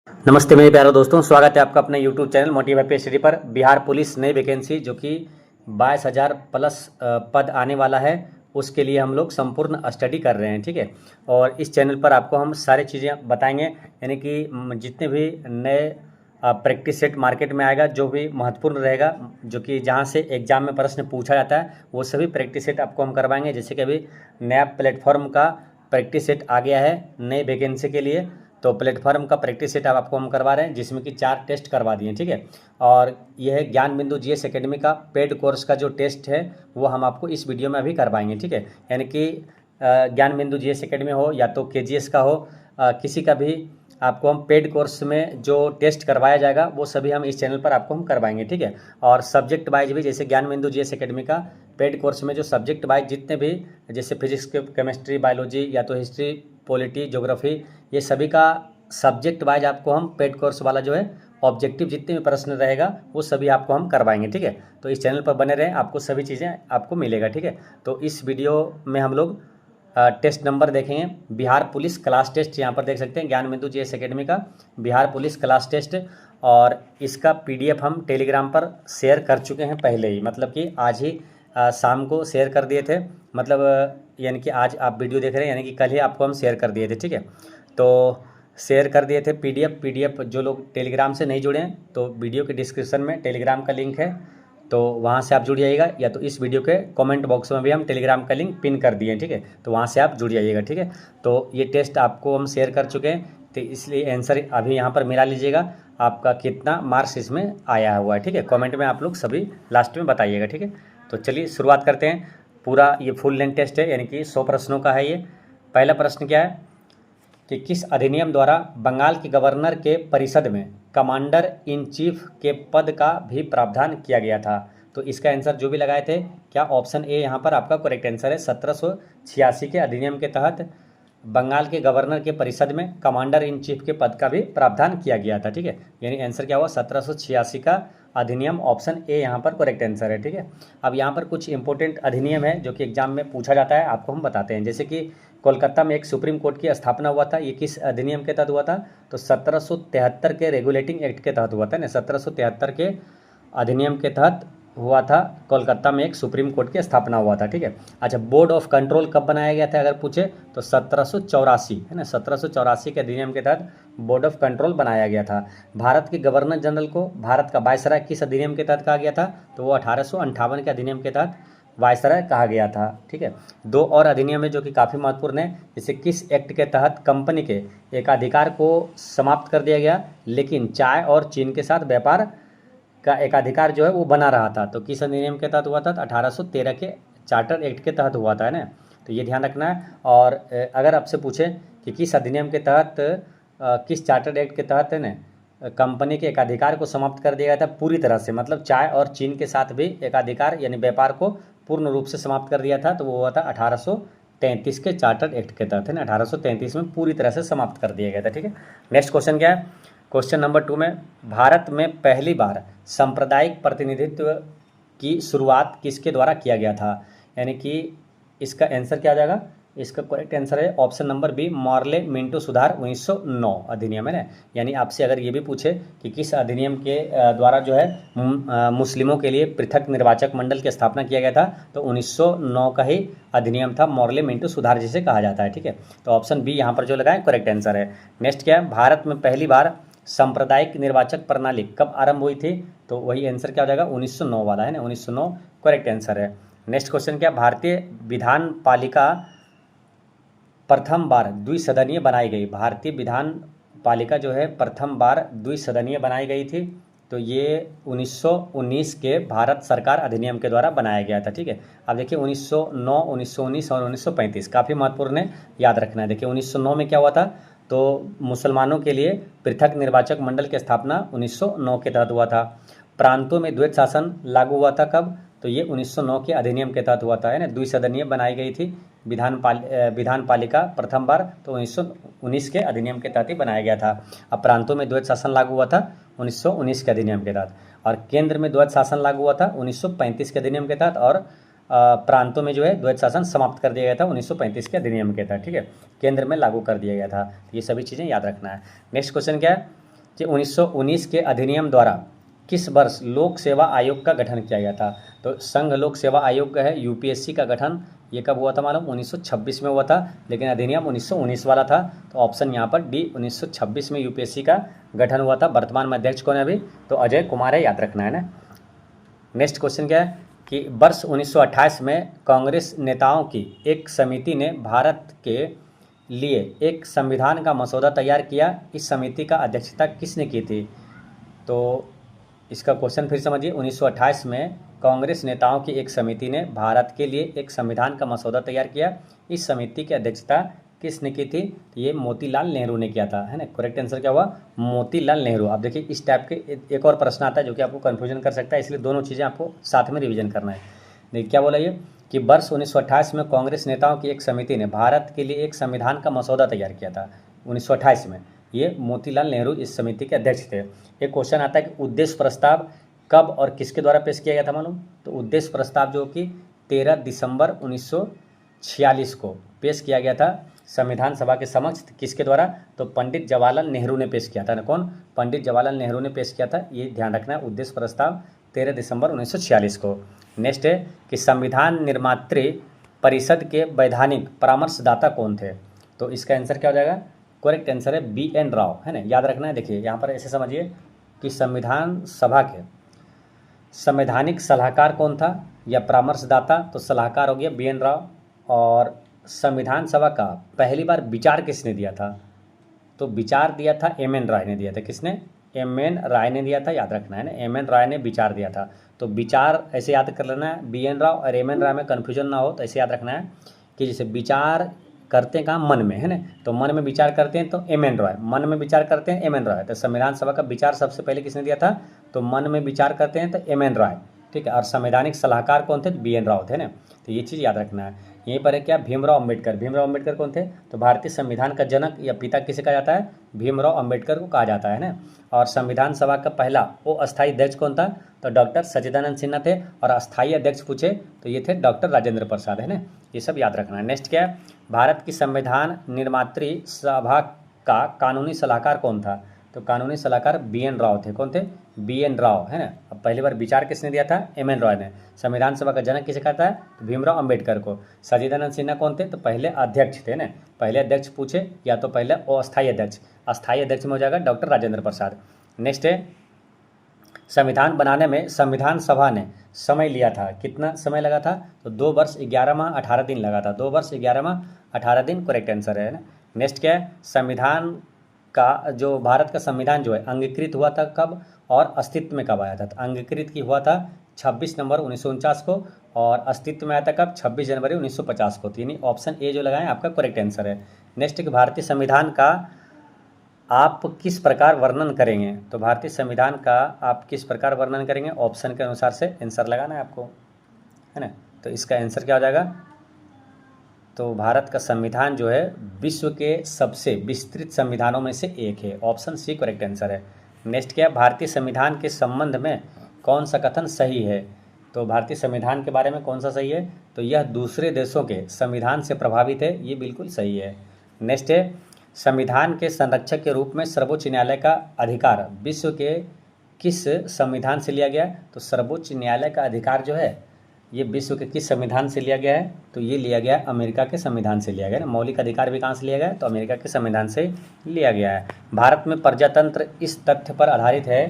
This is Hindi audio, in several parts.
नमस्ते मेरे प्यारे दोस्तों, स्वागत है आपका अपने YouTube channel motive happy study पर। बिहार पुलिस नई वैकेंसी जो कि 22,000 प्लस पद आने वाला है, उसके लिए हम लोग संपूर्ण स्टडी कर रहे हैं। ठीक है, और इस चैनल पर आपको हम सारी चीज़ें बताएंगे, यानी कि जितने भी नए प्रैक्टिस सेट मार्केट में आएगा, जो भी महत्वपूर्ण रहेगा, जो कि जहाँ से एग्जाम में प्रश्न पूछा जाता है, वो सभी प्रैक्टिस सेट आपको हम करवाएंगे। जैसे कि अभी नया प्लेटफॉर्म का प्रैक्टिस सेट आ गया है नई वैकेंसी के लिए, तो प्लेटफॉर्म का प्रैक्टिस सेट आपको हम करवा रहे हैं, जिसमें कि 4 टेस्ट करवा दिए। ठीक है, और यह है ज्ञान बिंदु जीएस एकेडमी का पेड कोर्स का जो टेस्ट है, वो हम आपको इस वीडियो में अभी करवाएंगे। ठीक है, यानी कि ज्ञान बिंदु जीएस एकेडमी हो या तो केजीएस का हो, किसी का भी आपको हम पेड कोर्स में जो टेस्ट करवाया जाएगा, वो सभी हम इस चैनल पर आपको हम करवाएंगे। ठीक है, और सब्जेक्ट वाइज भी, जैसे ज्ञान बिंदु जीएस एकेडमी का पेड कोर्स में जो सब्जेक्ट वाइज जितने भी, जैसे फिजिक्स, केमिस्ट्री, बायोलॉजी या तो हिस्ट्री, पॉलिटी, ज्योग्राफी, ये सभी का सब्जेक्ट वाइज आपको हम पेड कोर्स वाला जो है ऑब्जेक्टिव जितने भी प्रश्न रहेगा, वो सभी आपको हम करवाएंगे। ठीक है, तो इस चैनल पर बने रहें, आपको सभी चीज़ें आपको मिलेगा। ठीक है, तो इस वीडियो में हम लोग टेस्ट नंबर देखेंगे। बिहार पुलिस क्लास टेस्ट यहाँ पर देख सकते हैं, ज्ञान बिंदु जीएस एकेडमी का बिहार पुलिस क्लास टेस्ट, और इसका पीडीएफ हम टेलीग्राम पर शेयर कर चुके हैं पहले ही, मतलब कि आज ही शाम को शेयर कर दिए थे। मतलब यानी कि आज आप वीडियो देख रहे हैं, यानी कि कल ही आपको हम शेयर कर दिए थे। ठीक है, तो शेयर कर दिए थे पीडीएफ। जो लोग टेलीग्राम से नहीं जुड़े हैं, तो वीडियो के डिस्क्रिप्शन में टेलीग्राम का लिंक है, तो वहाँ से आप जुड़ जाइएगा, या तो इस वीडियो के कमेंट बॉक्स में भी हम टेलीग्राम का लिंक पिन कर दिए हैं। ठीक है, तो वहाँ से आप जुड़ जाइएगा। ठीक है, तो ये टेस्ट आपको हम शेयर कर चुके हैं, तो इसलिए आंसर अभी यहाँ पर मिला लीजिएगा, आपका कितना मार्क्स इसमें आया हुआ है। ठीक है, कमेंट में आप लोग सभी लास्ट में बताइएगा। ठीक है, तो चलिए शुरुआत करते हैं। पूरा ये फुल लेंथ टेस्ट है, यानी कि 100 प्रश्नों का है ये। पहला प्रश्न क्या है कि किस अधिनियम द्वारा बंगाल के गवर्नर के परिषद में कमांडर इन चीफ के पद का भी प्रावधान किया गया था? तो इसका आंसर जो भी लगाए थे, क्या ऑप्शन ए यहाँ पर आपका करेक्ट आंसर है। 1786 के अधिनियम के तहत बंगाल के गवर्नर के परिषद में कमांडर इन चीफ के पद का भी प्रावधान किया गया था। ठीक है, यानी आंसर क्या हुआ, 1786 का अधिनियम, ऑप्शन ए यहाँ पर करेक्ट आंसर है। ठीक है, अब यहाँ पर कुछ इंपॉर्टेंट अधिनियम है जो कि एग्जाम में पूछा जाता है, आपको हम बताते हैं। जैसे कि कोलकाता में एक सुप्रीम कोर्ट की स्थापना हुआ था, ये किस अधिनियम के तहत हुआ था? तो 1773 के रेगुलेटिंग एक्ट के तहत हुआ था ना, 1773 के अधिनियम के तहत हुआ था। कोलकाता में एक सुप्रीम कोर्ट की स्थापना हुआ था। ठीक है, अच्छा, बोर्ड ऑफ कंट्रोल कब बनाया गया था अगर पूछे, तो 1784 है ना, 1784 के अधिनियम के तहत बोर्ड ऑफ कंट्रोल बनाया गया था। भारत के गवर्नर जनरल को भारत का वायसराय किस अधिनियम के तहत कहा गया था? तो वो 1858 के अधिनियम के तहत वायसराय कहा गया था। ठीक है, 2 और अधिनियम है जो कि काफ़ी महत्वपूर्ण है। जैसे किस एक्ट के तहत कंपनी के एकाधिकार को समाप्त कर दिया गया, लेकिन चाय और चीन के साथ व्यापार का एकाधिकार जो है वो बना रहा था? तो किस अधिनियम के तहत हुआ था? 1813 के चार्टर एक्ट के तहत हुआ था, है ना, तो ये ध्यान रखना है। और अगर आपसे पूछे कि किस अधिनियम के तहत, किस चार्टर एक्ट के तहत, है ना, कंपनी के एकाधिकार को समाप्त कर दिया गया था पूरी तरह से, मतलब चाय और चीन के साथ भी एकाधिकार यानी व्यापार को पूर्ण रूप से समाप्त कर दिया था, तो वो हुआ था 1833 के चार्टर एक्ट के तहत, है ना, 1833 में पूरी तरह से समाप्त कर दिया गया था। ठीक है, नेक्स्ट क्वेश्चन क्या है? क्वेश्चन नंबर 2 में, भारत में पहली बार सांप्रदायिक प्रतिनिधित्व की शुरुआत किसके द्वारा किया गया था? यानी कि इसका आंसर क्या आ जाएगा? इसका करेक्ट आंसर है option number B, Morley Minto सुधार 1909 अधिनियम, है ना। यानी आपसे अगर ये भी पूछे कि किस अधिनियम के द्वारा जो है मुस्लिमों के लिए पृथक निर्वाचक मंडल की स्थापना किया गया था, तो 1909 का ही अधिनियम था, मॉर्ले मिंटो सुधार जिसे कहा जाता है। ठीक है, तो ऑप्शन बी यहाँ पर जो लगाए करेक्ट आंसर है। नेक्स्ट क्या है? भारत में पहली बार सांप्रदायिक निर्वाचक प्रणाली कब आरंभ हुई थी? तो वही आंसर क्या हो जाएगा, 1909 वाला, है ना, 1909 करेक्ट आंसर है। नेक्स्ट क्वेश्चन क्या? भारतीय विधान पालिका प्रथम बार द्विसदनीय बनाई गई। भारतीय विधान पालिका जो है प्रथम बार द्विसदनीय बनाई गई थी, तो ये 1919 के भारत सरकार अधिनियम के द्वारा बनाया गया था। ठीक है, अब देखिए 1909, 1919 और 1935 काफ़ी महत्वपूर्ण है, याद रखना है। देखिए 1909 में क्या हुआ था, तो मुसलमानों के लिए पृथक निर्वाचक मंडल की स्थापना 1909 के तहत हुआ था। प्रांतों में द्वैत शासन लागू हुआ था कब? तो ये 1909 के अधिनियम के तहत हुआ था, है ना, द्विसदनीय बनाई गई थी विधान पालिका प्रथम बार, तो 1919 के अधिनियम के तहत ही बनाया गया था। अब प्रांतों में द्वैत शासन लागू हुआ था 1919 के अधिनियम के तहत, और केंद्र में द्वैत शासन लागू हुआ था 1935 के अधिनियम के तहत, और प्रांतों में जो है द्वैत शासन समाप्त कर दिया गया था 1935 के अधिनियम के तहत। ठीक है, केंद्र में लागू कर दिया गया था। ये सभी चीज़ें याद रखना है। नेक्स्ट क्वेश्चन क्या है? कि 1919 के अधिनियम द्वारा किस वर्ष लोक सेवा आयोग का गठन किया गया था। तो संघ लोक सेवा आयोग का है यूपीएससी का गठन ये कब हुआ था मालूम, 1926 में हुआ था, लेकिन अधिनियम 1919 वाला था। तो ऑप्शन यहाँ पर डी 1926 में यूपीएससी का गठन हुआ था। वर्तमान में अध्यक्ष कौन है अभी, तो अजय कुमार है, याद रखना है ना। नेक्स्ट क्वेश्चन क्या है कि वर्ष 1928 में कांग्रेस नेताओं की एक समिति ने भारत के लिए एक संविधान का मसौदा तैयार किया। इस समिति का अध्यक्षता किसने की थी। तो इसका क्वेश्चन फिर समझिए, 1928 में कांग्रेस नेताओं की एक समिति ने भारत के लिए एक संविधान का मसौदा तैयार किया। इस समिति की अध्यक्षता किसने की थी, तो ये मोतीलाल नेहरू ने किया था, है ना। करेक्ट आंसर क्या हुआ, मोतीलाल नेहरू। आप देखिए इस टाइप के एक और प्रश्न आता है जो कि आपको कन्फ्यूजन कर सकता है, इसलिए दोनों चीज़ें आपको साथ में रिवीजन करना है। देखिए क्या बोला ये कि वर्ष 1928 में कांग्रेस नेताओं की एक समिति ने भारत के लिए एक संविधान का मसौदा तैयार किया था 1928 में। ये मोतीलाल नेहरू इस समिति के अध्यक्ष थे। एक क्वेश्चन आता है कि उद्देश्य प्रस्ताव कब और किसके द्वारा पेश किया गया था मालूम, तो उद्देश्य प्रस्ताव जो कि 13 दिसंबर 1946 को पेश किया गया था संविधान सभा के समक्ष। किसके द्वारा, तो पंडित जवाहरलाल नेहरू ने पेश किया था ना। कौन, पंडित जवाहरलाल नेहरू ने पेश किया था, ये ध्यान रखना है। उद्देश्य प्रस्ताव 13 दिसंबर 1946 को। नेक्स्ट है कि संविधान निर्मात्री परिषद के वैधानिक परामर्शदाता कौन थे, तो इसका आंसर क्या हो जाएगा, करेक्ट आंसर है बी एन राव, है ना, याद रखना है। देखिए यहाँ पर ऐसे समझिए कि संविधान सभा के संवैधानिक सलाहकार कौन था या परामर्शदाता, तो सलाहकार हो गया बी एन राव। और संविधान सभा का पहली बार विचार किसने दिया था, तो विचार दिया था एम एन राय ने दिया था। किसने, एम एन राय ने दिया था, याद रखना है ना, एम एन राय ने विचार दिया था। तो विचार ऐसे याद कर लेना है, बी एन राव और एम एन राय में कन्फ्यूजन ना हो, तो ऐसे याद रखना है कि जैसे विचार करते हैं कहाँ, मन में, है ना, तो मन में विचार करते हैं तो एम एन रॉय, मन में विचार करते हैं एम एन रॉय। तो संविधान सभा का विचार सबसे पहले किसने दिया था, तो मन में विचार करते हैं तो एम एन रॉय, ठीक है। और संवैधानिक सलाहकार कौन थे, बी एन राव थे ना। तो ये चीज़ याद रखना है। यहीं पर है क्या, भीमराव अम्बेडकर। भीमराव अम्बेडकर कौन थे, तो भारतीय संविधान का जनक या पिता किसे कहा जाता है, भीमराव अम्बेडकर को कहा जाता है ना। और संविधान सभा का पहला वो अस्थायी अध्यक्ष कौन था, तो डॉक्टर सच्चिदानंद सिन्हा थे। और अस्थायी अध्यक्ष पूछे तो ये थे डॉक्टर राजेंद्र प्रसाद, है ना। ये सब याद रखना है। नेक्स्ट क्या है, भारत की संविधान निर्मात्री सभा का कानूनी सलाहकार कौन था, तो कानूनी सलाहकार बी एन राव थे। कौन थे, बी एन राव, है ना। अब पहली बार विचार किसने दिया था, एम एन रॉय ने। संविधान सभा का जनक किसे कहता है, तो भीमराव अम्बेडकर को। सच्चिदानंद सिन्हा कौन थे, तो पहले अध्यक्ष थे ना। पहले अध्यक्ष पूछे या तो पहले अस्थायी अध्यक्ष, अस्थायी अध्यक्ष में हो जाएगा डॉक्टर राजेंद्र प्रसाद। नेक्स्ट है, संविधान बनाने में संविधान सभा ने समय लिया था, कितना समय लगा था, तो 2 वर्ष 11 माह 18 दिन लगा था। 2 वर्ष 11 माह 18 दिन करेक्ट आंसर है ना। नेक्स्ट क्या है, संविधान का जो भारत का संविधान जो है अंगीकृत हुआ था कब और अस्तित्व में कब आया था, तो अंगीकृत की हुआ था 26 नवंबर 1949 को और अस्तित्व में आया था कब, 26 जनवरी 1950 को। तो यानी ऑप्शन ए जो लगाएं आपका करेक्ट आंसर है। नेक्स्ट कि भारतीय संविधान का आप किस प्रकार वर्णन करेंगे, तो भारतीय संविधान का आप किस प्रकार वर्णन करेंगे, ऑप्शन के अनुसार से आंसर लगाना है आपको, है ना। तो इसका आंसर क्या हो जाएगा, तो भारत का संविधान जो है विश्व के सबसे विस्तृत संविधानों में से एक है। ऑप्शन सी करेक्ट आंसर है। नेक्स्ट क्या, भारतीय संविधान के संबंध में कौन सा कथन सही है, तो भारतीय संविधान के बारे में कौन सा सही है, तो यह दूसरे देशों के संविधान से प्रभावित है, ये बिल्कुल सही है। नेक्स्ट है, संविधान के संरक्षक के रूप में सर्वोच्च न्यायालय का अधिकार विश्व के किस संविधान से लिया गया, तो सर्वोच्च न्यायालय का अधिकार जो है ये विश्व के किस संविधान से लिया गया है, तो ये लिया गया अमेरिका के संविधान से लिया गया ना। मौलिक अधिकार भी कहाँ से लिया गया है, तो अमेरिका के संविधान से लिया गया है। भारत में प्रजातंत्र इस तथ्य पर आधारित है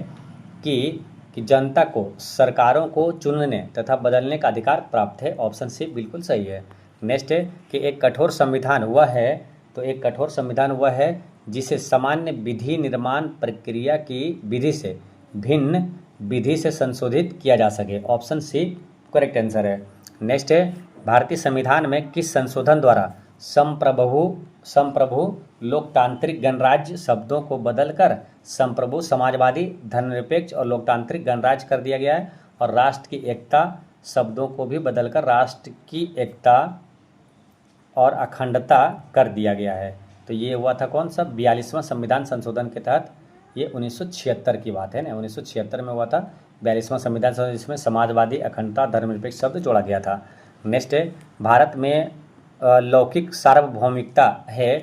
कि जनता को सरकारों को चुनने तथा बदलने का अधिकार प्राप्त है। ऑप्शन सी बिल्कुल सही है। नेक्स्ट है कि एक कठोर संविधान वह है, तो एक कठोर संविधान वह है जिसे सामान्य विधि निर्माण प्रक्रिया की विधि से भिन्न विधि से संशोधित किया जा सके। ऑप्शन सी करेक्ट आंसर है। नेक्स्ट है, भारतीय संविधान में किस संशोधन द्वारा संप्रभु लोकतांत्रिक गणराज्य शब्दों को बदलकर संप्रभु समाजवादी धर्मनिरपेक्ष और लोकतांत्रिक गणराज्य कर दिया गया है, और राष्ट्र की एकता शब्दों को भी बदलकर राष्ट्र की एकता और अखंडता कर दिया गया है। तो ये हुआ था कौन सा, 42वां संविधान संशोधन के तहत, ये 1976 की बात है ना। 1976 में हुआ था 42वां संविधान संशोधन, जिसमें समाजवादी अखंडता धर्मनिरपेक्ष शब्द जोड़ा गया था। नेक्स्ट है, भारत में लौकिक सार्वभौमिकता है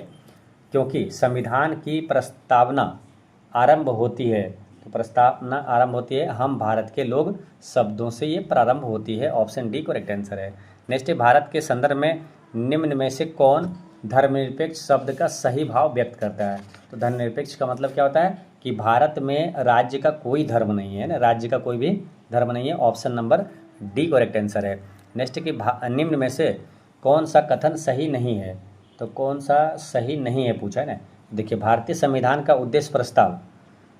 क्योंकि संविधान की प्रस्तावना आरंभ होती है, तो प्रस्तावना आरंभ होती है हम भारत के लोग शब्दों से ये प्रारंभ होती है। ऑप्शन डी करेक्ट आंसर है। नेक्स्ट है भारत के संदर्भ में निम्न में से कौन धर्मनिरपेक्ष शब्द का सही भाव व्यक्त करता है। तो धर्मनिरपेक्ष का मतलब क्या होता है कि भारत में राज्य का कोई धर्म नहीं है ना, राज्य का कोई भी धर्म नहीं है। Option number D correct answer है। नेक्स्ट कि निम्न में से कौन सा कथन सही नहीं है, तो कौन सा सही नहीं है पूछा है ना। देखिए भारतीय संविधान का उद्देश्य प्रस्ताव,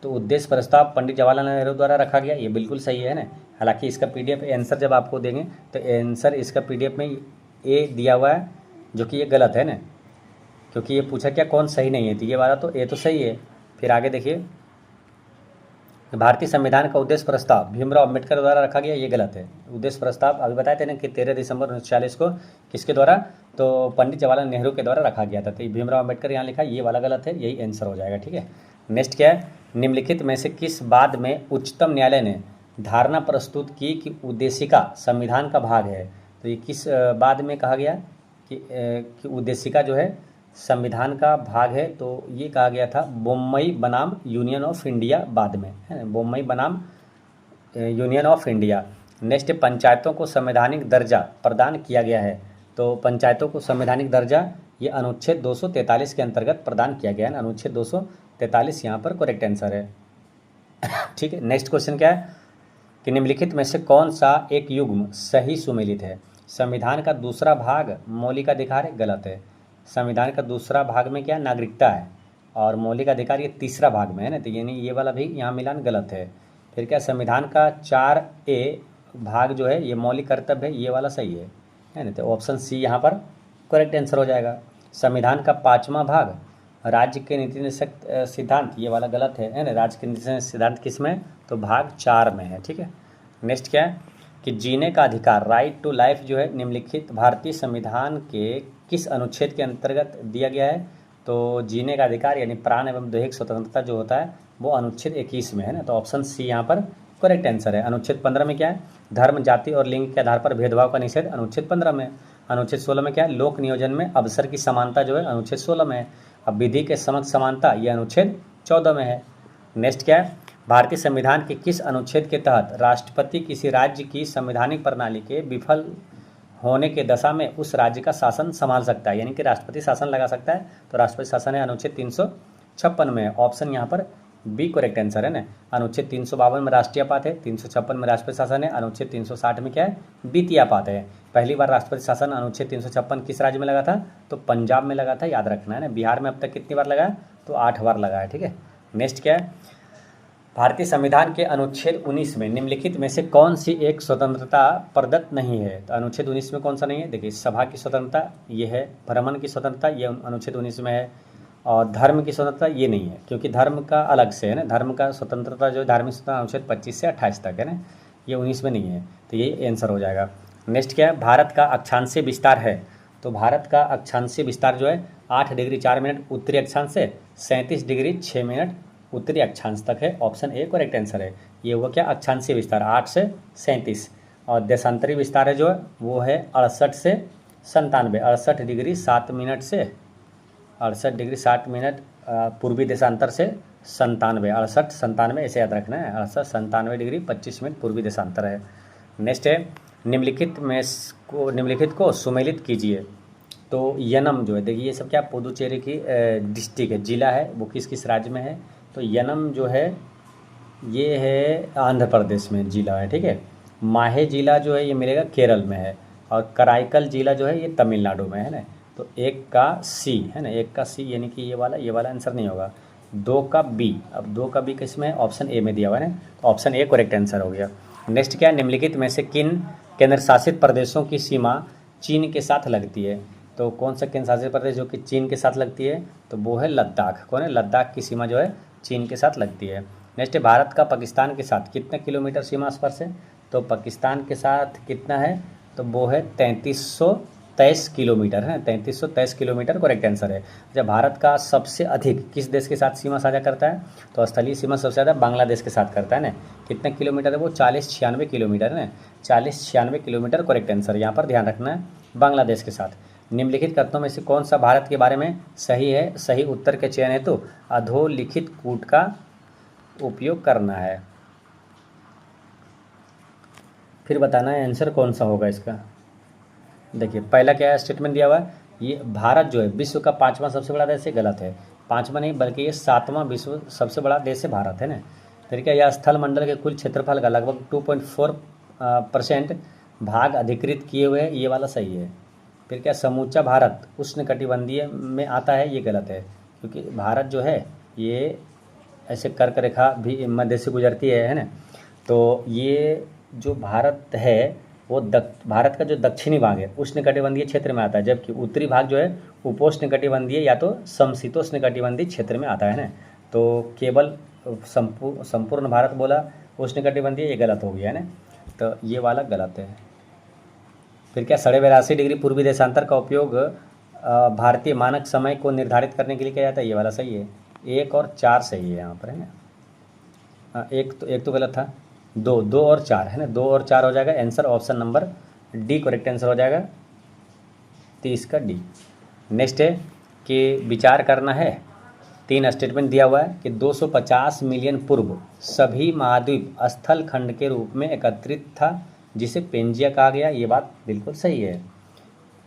तो उद्देश्य प्रस्ताव पंडित जवाहरलाल नेहरू द्वारा रखा गया, ये बिल्कुल सही है ना। हालांकि इसका पीडीएफ आंसर जब आपको देंगे तो आंसर इसका पीडीएफ में ए दिया हुआ है, जो कि ये गलत है ना, क्योंकि ये पूछा क्या कौन सही नहीं है, तो ये वाला तो ए तो सही है। फिर आगे देखिए भारतीय संविधान का उद्देश्य प्रस्ताव भीमराव अम्बेडकर द्वारा रखा गया, ये गलत है। उद्देश्य प्रस्ताव अभी बताए थे ना कि 13 दिसंबर 1940 को किसके द्वारा, तो पंडित जवाहरलाल नेहरू के द्वारा रखा गया था, तो भीमराव अम्बेडकर यहाँ लिखा, ये वाला गलत है, यही आंसर हो जाएगा। ठीक है। नेक्स्ट क्या है, निम्नलिखित में से किस बाद में उच्चतम न्यायालय ने धारणा प्रस्तुत की कि उद्देशिका संविधान का भाग है। तो ये किस बाद में कहा गया कि उद्देशिका जो है संविधान का भाग है, तो ये कहा गया था बम्बई बनाम यूनियन ऑफ इंडिया बाद में, है ना, बम्बई बनाम यूनियन ऑफ इंडिया। नेक्स्ट पंचायतों को संवैधानिक दर्जा प्रदान किया गया है, तो पंचायतों को संवैधानिक दर्जा ये अनुच्छेद 243 के अंतर्गत प्रदान किया गया है ना, अनुच्छेद 243 यहाँ पर करेक्ट आंसर है। ठीक है। नेक्स्ट क्वेश्चन क्या है कि निम्नलिखित में से कौन सा एक युग्म सही सुमेलित है। संविधान का दूसरा भाग मौलिक अधिकार है, गलत है। संविधान का दूसरा भाग में क्या नागरिकता है, और मौलिक अधिकार ये तीसरा भाग में है ना, तो यानी ये वाला भी यहाँ मिलान गलत है। फिर क्या संविधान का 4A भाग जो है ये मौलिक कर्तव्य है, ये वाला सही है ना, तो ऑप्शन सी यहाँ पर करेक्ट आंसर हो जाएगा। संविधान का 5वां भाग राज्य के नीति निर्देशक सिद्धांत, ये वाला गलत है ना, राज्य के नीति निर्देशक सिद्धांत किस में, तो भाग 4 में है। ठीक है। नेक्स्ट क्या है कि जीने का अधिकार राइट टू लाइफ जो है निम्नलिखित भारतीय संविधान के किस अनुच्छेद के अंतर्गत दिया गया है। तो जीने का अधिकार यानी प्राण एवं दैहिक स्वतंत्रता जो होता है वो अनुच्छेद 21 में है ना, तो ऑप्शन सी यहाँ पर करेक्ट आंसर है। अनुच्छेद 15 में क्या है धर्म जाति और लिंग के आधार पर भेदभाव का निषेध, अनुच्छेद 15 में। अनुच्छेद 16 में क्या है लोक नियोजन में अवसर की समानता जो है, अनुच्छेद 16 में है। अब विधि के समक्ष समानता ये अनुच्छेद 14 में है। नेक्स्ट क्या है भारतीय संविधान के किस अनुच्छेद के तहत राष्ट्रपति किसी राज्य की संवैधानिक प्रणाली के विफल होने के दशा में उस राज्य का शासन संभाल सकता है, यानी कि राष्ट्रपति शासन लगा सकता है, तो राष्ट्रपति शासन है अनुच्छेद 356 में। ऑप्शन यहाँ पर बी करेक्ट आंसर है ना। अनुच्छेद 352 में राष्ट्रीय आपात है, 356 में राष्ट्रपति शासन है, अनुच्छेद 360 में क्या है द्वितीय आपात है। पहली बार राष्ट्रपति शासन अनुच्छेद 356 किस राज्य में लगा था, तो पंजाब में लगा था, याद रखना है ना। बिहार में अब तक कितनी बार लगा है, तो 8 बार लगा है। ठीक है। नेक्स्ट क्या है भारतीय संविधान के अनुच्छेद 19 में निम्नलिखित में से कौन सी एक स्वतंत्रता प्रदत्त नहीं है। तो अनुच्छेद 19 में कौन सा नहीं है, देखिए सभा की स्वतंत्रता ये है, भ्रमण की स्वतंत्रता ये अनुच्छेद 19 में है, और धर्म की स्वतंत्रता ये नहीं है, क्योंकि धर्म का अलग से है ना, धर्म का स्वतंत्रता जो धार्मिक स्वतंत्रता अनुच्छेद 25 से 28 तक है ना, ये 19 में नहीं है, तो ये आंसर हो जाएगा। नेक्स्ट क्या है भारत का अक्षांशीय विस्तार है, तो भारत का अक्षांशीय विस्तार जो है 8 डिग्री 4 मिनट उत्तरी अक्षांश से 37 डिग्री 6 मिनट उत्तरी अक्षांश तक है। ऑप्शन ए करेक्ट आंसर है। ये हुआ क्या अक्षांशीय विस्तार 8 से 37, और देशांतरी विस्तार है जो है वो है 68 से 97, 68 डिग्री 7 मिनट से 68 डिग्री 7 मिनट पूर्वी देशांतर से 97, 68 97 ऐसे याद रखना है, 68 97 डिग्री 25 मिनट पूर्वी देशांतर है। नेक्स्ट है निम्नलिखित को सुमेलित कीजिए। तो यनम जो है देखिए ये सब क्या पुदुचेरी की डिस्ट्रिक्ट है, जिला है, वो किस किस राज्य में है, तो यनम जो है ये है आंध्र प्रदेश में जिला है। ठीक है। माहे जिला जो है ये मिलेगा केरल में है, और कराईकल जिला जो है ये तमिलनाडु में है ना, तो एक का सी है ना, एक का सी यानी कि ये वाला आंसर नहीं होगा। 2 का बी, अब 2 का बी किस में है, ऑप्शन ए में दिया हुआ है ना, तो ऑप्शन ए करेक्ट आंसर हो गया। नेक्स्ट क्या निम्नलिखित में से किन केंद्र शासित प्रदेशों की सीमा चीन के साथ लगती है। तो कौन सा केंद्र शासित प्रदेश जो कि चीन के साथ लगती है, तो वो है लद्दाख। कौन है, लद्दाख की सीमा जो है चीन के साथ लगती है। नेक्स्ट भारत का पाकिस्तान के साथ कितने किलोमीटर सीमा स्पर्श है, तो पाकिस्तान के साथ कितना है, तो वो है 3323 किलोमीटर है, 3323 किलोमीटर करेक्ट आंसर है। जब भारत का सबसे अधिक किस देश के साथ सीमा साझा करता है, तो स्थलीय सीमा सबसे ज़्यादा बांग्लादेश के साथ करता है ना, कितने किलोमीटर है वो 4096 किलोमीटर है ना, 4096 किलोमीटर करेक्ट आंसर, यहाँ पर ध्यान रखना है बांग्लादेश के साथ। निम्नलिखित कथनों में से कौन सा भारत के बारे में सही है, सही उत्तर के चयन हेतु अधोलिखित कूट का उपयोग करना है। फिर बताना है आंसर कौन सा होगा इसका। देखिए पहला क्या है स्टेटमेंट दिया हुआ है, ये भारत जो है विश्व का 5वां सबसे बड़ा देश है, गलत है। 5वां नहीं बल्कि ये 7वां विश्व सबसे बड़ा देश है भारत, है ना। फिर क्या, यह स्थल मंडल के कुल क्षेत्रफल का लगभग 2.4% भाग अधिकृत किए हुए हैं, ये वाला सही है। फिर क्या, समूचा भारत उष्णकटिबंधीय में आता है, ये गलत है, क्योंकि भारत जो है ये ऐसे कर्क रेखा भी मध्य से गुजरती है ना। तो ये जो भारत है वो भारत का जो दक्षिणी भाग है उष्णकटिबंधीय क्षेत्र में आता है, जबकि उत्तरी भाग जो है उपोष्णकटिबंधीय या तो समशीतोष्णकटिबंधीय क्षेत्र में आता है ना। तो केवल संपूर्ण भारत बोला उष्णकटिबंधीय, ये गलत हो गया है ना, तो ये वाला गलत है। फिर क्या, 82.5 डिग्री पूर्वी देशांतर का उपयोग भारतीय मानक समय को निर्धारित करने के लिए किया जाता है, ये वाला सही है। 1 और 4 सही है यहाँ पर, है ना। एक तो गलत था, 2 और 4 है ना, 2 और 4 हो जाएगा answer, option number D correct answer हो जाएगा, 30 का डी। नेक्स्ट है कि विचार करना है, 3 स्टेटमेंट दिया हुआ है कि 250 मिलियन पूर्व सभी महाद्वीप स्थल खंड के रूप में एकत्रित था, जिसे पेंजिया कहा गया, ये बात बिल्कुल सही है।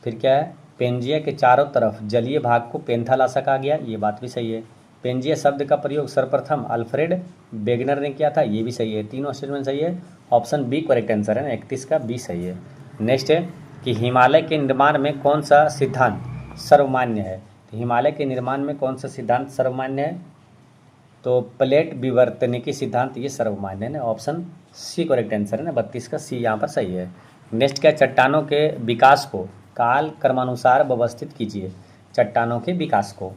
फिर क्या है, पेंजिया के चारों तरफ जलीय भाग को पेंथालासा कहा गया, ये बात भी सही है। पेंजिया शब्द का प्रयोग सर्वप्रथम अल्फ्रेड वेगनर ने किया था, ये भी सही है। तीनों स्टेटमेंट सही है, ऑप्शन बी करेक्ट आंसर है ना, 31 का बी सही है। नेक्स्ट है कि हिमालय के निर्माण में कौन सा सिद्धांत सर्वमान्य है। तो हिमालय के निर्माण में कौन सा सिद्धांत सर्वमान्य है, तो प्लेट विवर्तनिकी सिद्धांत ये सर्वमान्य है ना, ऑप्शन सी करेक्ट आंसर है ना, 32 का सी यहाँ पर सही है। नेक्स्ट क्या, चट्टानों के विकास को काल क्रमानुसार व्यवस्थित कीजिए। चट्टानों के विकास को,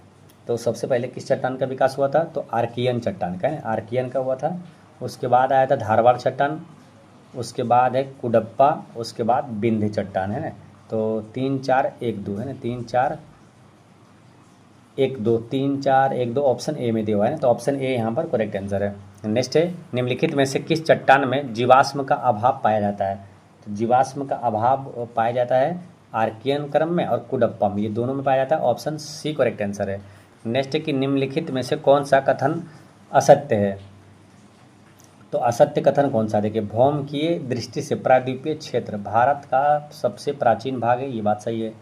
तो सबसे पहले किस चट्टान का विकास हुआ था, तो आर्कियन चट्टान का, है आर्कियन का हुआ था। उसके बाद आया था धारवाड़ चट्टान, उसके बाद है कुडप्पा, उसके बाद विंध्य चट्टान, है ना। तो 3 4 1 2 है ना, 3 4 1 2 3 4 1 2 ऑप्शन ए में दिया हुआ है ना, तो ऑप्शन ए यहाँ पर करेक्ट आंसर है। नेक्स्ट है, निम्नलिखित में से किस चट्टान में जीवाश्म का अभाव पाया जाता है। तो जीवाश्म का अभाव पाया जाता है आर्कियन क्रम में और कुडप्पा में, ये दोनों में पाया जाता है, ऑप्शन सी करेक्ट आंसर है। नेक्स्ट है कि निम्नलिखित में से कौन सा कथन असत्य है। तो असत्य कथन कौन सा, देखिए भौमकीय दृष्टि से प्रायद्वीपीय क्षेत्र भारत का सबसे प्राचीन भाग है, ये बात सही है।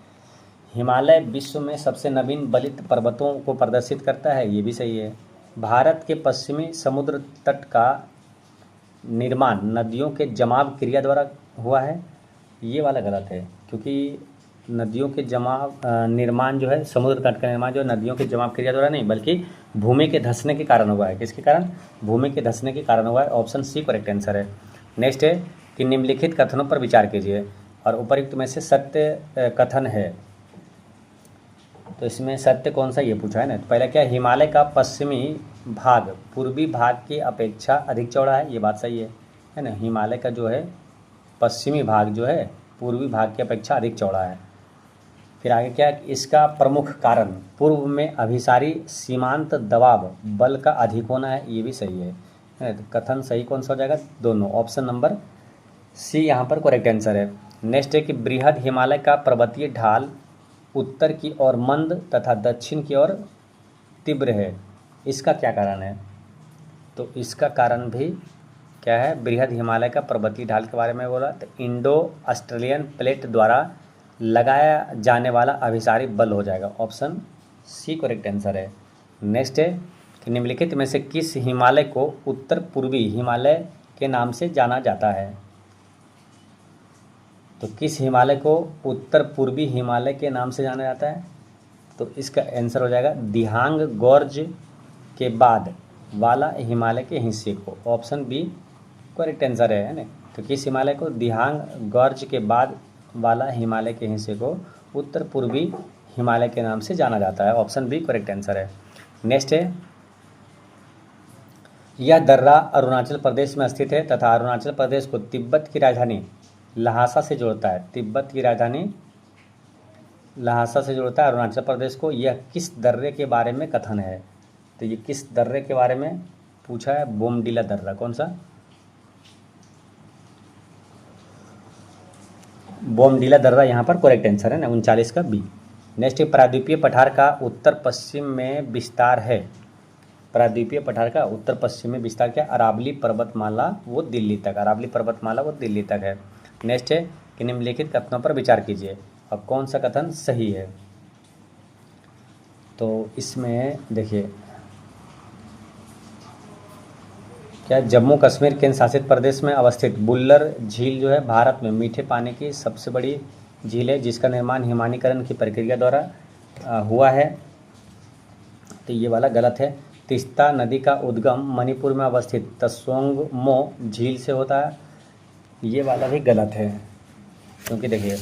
हिमालय विश्व में सबसे नवीन बलित पर्वतों को प्रदर्शित करता है, ये भी सही है। भारत के पश्चिमी समुद्र तट का निर्माण नदियों के जमाव क्रिया द्वारा हुआ है, ये वाला गलत है, क्योंकि नदियों के जमाव निर्माण जो है, समुद्र तट का निर्माण जो है नदियों के जमाव क्रिया द्वारा नहीं बल्कि भूमि के धंसने के कारण हुआ है। किसके कारण, भूमि के धंसने के कारण हुआ है, ऑप्शन सी करेक्ट आंसर है। नेक्स्ट है कि निम्नलिखित कथनों पर विचार कीजिए और उपयुक्त में से सत्य कथन है। तो इसमें सत्य कौन सा ये पूछा है ना। तो पहला क्या, हिमालय का पश्चिमी भाग पूर्वी भाग की अपेक्षा अधिक चौड़ा है, ये बात सही है ना। हिमालय का जो है पश्चिमी भाग जो है पूर्वी भाग की अपेक्षा अधिक चौड़ा है। फिर आगे क्या, इसका प्रमुख कारण पूर्व में अभिसारी सीमांत दबाव बल का अधिक होना है, ये भी सही है। तो कथन सही कौन सा हो जाएगा, दोनों, ऑप्शन नंबर सी यहाँ पर करेक्ट आंसर है। नेक्स्ट है कि बृहद हिमालय का पर्वतीय ढाल उत्तर की ओर मंद तथा दक्षिण की ओर तीव्र है, इसका क्या कारण है। तो इसका कारण भी क्या है, बृहद हिमालय का पर्वतीय ढाल के बारे में बोला, तो इंडो ऑस्ट्रेलियन प्लेट द्वारा लगाया जाने वाला अभिसारी बल हो जाएगा, ऑप्शन सी करेक्ट आंसर है। नेक्स्ट है कि निम्नलिखित में से किस हिमालय को उत्तर पूर्वी हिमालय के नाम से जाना जाता है। तो किस हिमालय को उत्तर पूर्वी हिमालय के नाम से जाना जाता है, तो इसका आंसर हो जाएगा दिहांग गोर्ज के बाद वाला हिमालय के हिस्से को, ऑप्शन बी करेक्ट आंसर है ना। तो किस हिमालय को, दिहांग गोर्ज के बाद वाला हिमालय के हिस्से को उत्तर पूर्वी हिमालय के नाम से जाना जाता है, ऑप्शन बी करेक्ट आंसर है। नेक्स्ट है, यह दर्रा अरुणाचल प्रदेश में स्थित है तथा अरुणाचल प्रदेश को तिब्बत की राजधानी लहासा से जोड़ता है। तिब्बत की राजधानी लहासा से जोड़ता है अरुणाचल प्रदेश को। यह किस दर्रे के बारे में कथन है, तो ये किस दर्रे के बारे में पूछा है, बोमडिला दर्रा, कौन सा, बोमडिला दर्रा यहाँ पर करेक्ट आंसर है ना, 39 का बी। नेक्स्ट, प्रायद्वीपीय पठार का उत्तर पश्चिम में विस्तार है, प्रायद्वीपीय पठार का उत्तर पश्चिमी विस्तार क्या, अरावली पर्वतमाला वो दिल्ली तक, अरावली पर्वतमाला वो दिल्ली तक है। नेक्स्ट है कि निम्नलिखित कथनों पर विचार कीजिए, अब कौन सा कथन सही है। तो इसमें देखिए क्या, जम्मू कश्मीर केंद्र शासित प्रदेश में अवस्थित बुल्लर झील जो है भारत में मीठे पानी की सबसे बड़ी झील है, जिसका निर्माण हिमानीकरण की प्रक्रिया द्वारा हुआ है। तो ये वाला गलत है। तीस्ता नदी का उद्गम मणिपुर में अवस्थित तसोंगमो झील से होता है, ये वाला भी गलत है। क्योंकि देखिए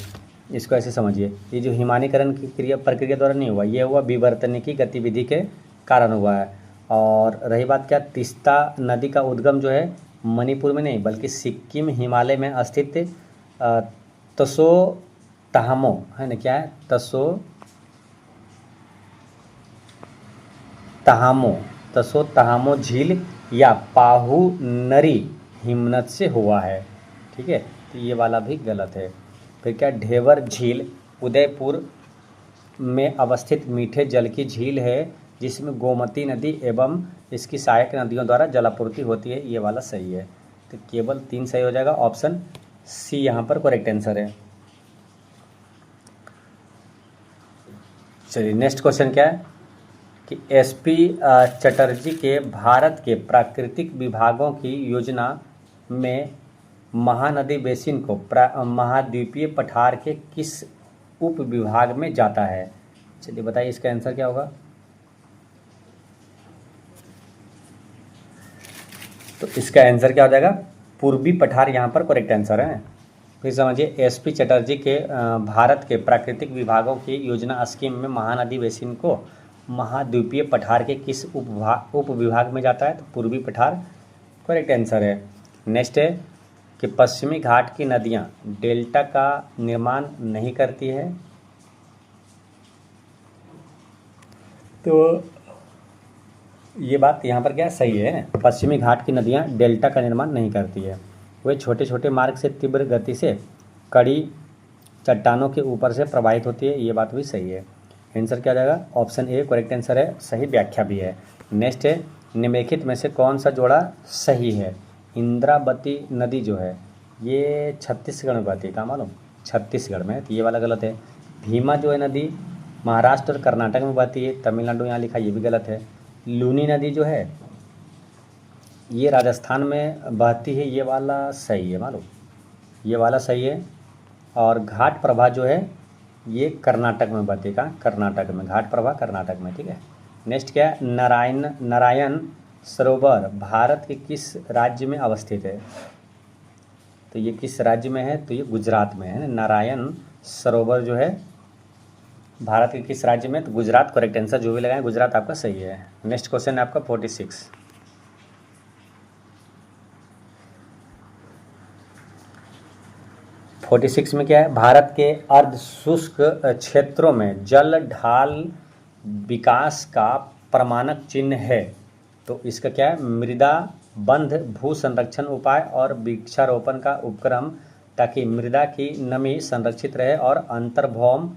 इसको ऐसे समझिए, ये जो हिमानीकरण की प्रक्रिया द्वारा नहीं हुआ, ये हुआ विवर्तनिकी गतिविधि के कारण हुआ है। और रही बात क्या, तीस्ता नदी का उद्गम जो है मणिपुर में नहीं बल्कि सिक्किम हिमालय में स्थित तसो तहामो है ना, क्या है, तसो तहामो झील या पाहु नरी हिमनद से हुआ है। ठीक है, तो ये वाला भी गलत है। फिर क्या, ढेवर झील उदयपुर में अवस्थित मीठे जल की झील है, जिसमें गोमती नदी एवं इसकी सहायक नदियों द्वारा जलापूर्ति होती है, ये वाला सही है। तो केवल 3 सही हो जाएगा, ऑप्शन सी यहाँ पर करेक्ट आंसर है। चलिए नेक्स्ट क्वेश्चन क्या है कि एसपी चटर्जी के भारत के प्राकृतिक विभागों की योजना में महानदी बेसिन को महाद्वीपीय पठार के किस उप विभाग में जाता है। चलिए बताइए इसका आंसर क्या होगा। तो इसका आंसर क्या हो जाएगा, पूर्वी पठार यहाँ पर करेक्ट आंसर है। फिर समझिए, एसपी चटर्जी के भारत के प्राकृतिक विभागों की योजना स्कीम में महानदी बेसिन को महाद्वीपीय पठार के किस उप विभाग में जाता है, तो पूर्वी पठार करेक्ट आंसर है। नेक्स्ट है कि पश्चिमी घाट की नदियाँ डेल्टा का निर्माण नहीं करती है, तो ये बात यहाँ पर क्या सही है, पश्चिमी घाट की नदियाँ डेल्टा का निर्माण नहीं करती है, वे छोटे छोटे मार्ग से तीव्र गति से कड़ी चट्टानों के ऊपर से प्रवाहित होती है, ये बात भी सही है। आंसर क्या जाएगा, ऑप्शन ए करेक्ट आंसर है, सही व्याख्या भी है। नेक्स्ट है, निम्नलिखित में से कौन सा जोड़ा सही है। इंद्रावती नदी जो है ये छत्तीसगढ़ में बहती है, कहाँ मालूम, छत्तीसगढ़ में, तो ये वाला गलत है। भीमा जो है नदी महाराष्ट्र और कर्नाटक में बहती है, तमिलनाडु यहाँ लिखा, ये भी गलत है। लूनी नदी जो है ये राजस्थान में बहती है, ये वाला सही है मालूम, ये वाला सही है। और घाट प्रभा जो है ये कर्नाटक में बहती है, कहाँ, कर्नाटक में, घाट प्रभा कर्नाटक में। ठीक है, नेक्स्ट क्या है, नारायण सरोवर भारत के किस राज्य में अवस्थित है, तो ये किस राज्य में है, तो ये गुजरात में है। नारायण सरोवर जो है भारत के किस राज्य में, तो गुजरात करेक्ट आंसर, जो भी लगाएं गुजरात आपका सही है। नेक्स्ट क्वेश्चन है आपका 46 में क्या है, भारत के अर्ध शुष्क क्षेत्रों में जल ढाल विकास का प्रमाणक चिन्ह है, तो इसका क्या है, मृदा बंध भू संरक्षण उपाय और वृक्षारोपण का उपक्रम, ताकि मृदा की नमी संरक्षित रहे और अंतर्भौम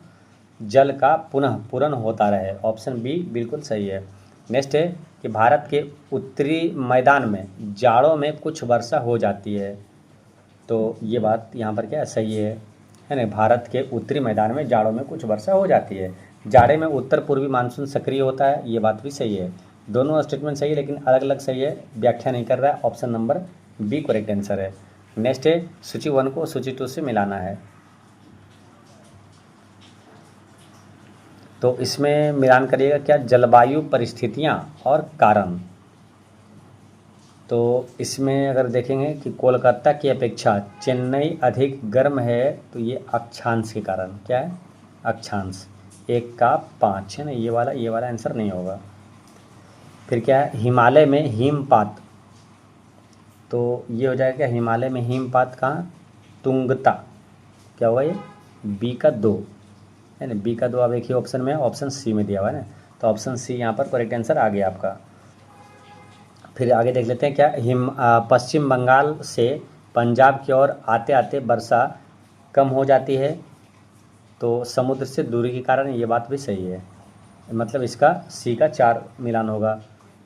जल का पुनः पूरण होता रहे। ऑप्शन बी बिल्कुल सही है। नेक्स्ट है कि भारत के उत्तरी मैदान में जाड़ों में कुछ वर्षा हो जाती है, तो ये बात यहाँ पर क्या सही है ना, भारत के उत्तरी मैदान में जाड़ों में कुछ वर्षा हो जाती है। जाड़े में उत्तर पूर्वी मानसून सक्रिय होता है, ये बात भी सही है। दोनों स्टेटमेंट सही है लेकिन अलग अलग सही है, व्याख्या नहीं कर रहा है, option number B correct answer है। नेक्स्ट है, सूची 1 को सूची 2 से मिलाना है, तो इसमें मिलान करिएगा क्या, जलवायु परिस्थितियाँ और कारण। तो इसमें अगर देखेंगे कि कोलकाता की अपेक्षा चेन्नई अधिक गर्म है, तो ये अक्षांश के कारण, क्या है, अक्षांश 1 का 5 है ना, ये वाला आंसर नहीं होगा। फिर क्या है, हिमालय में हिमपात, तो ये हो जाएगा हिमालय में हिमपात कहाँ, तुंगता, क्या होगा ये, बी का 2 है ना, बी का 2 अब एक ही ऑप्शन में है, ऑप्शन सी में दिया हुआ है ना, तो ऑप्शन सी यहाँ पर करेक्ट आंसर आ गया आपका। फिर आगे देख लेते हैं क्या, पश्चिम बंगाल से पंजाब की ओर आते आते वर्षा कम हो जाती है, तो समुद्र से दूरी के कारण, ये बात भी सही है, मतलब इसका सी का 4 मिलान होगा।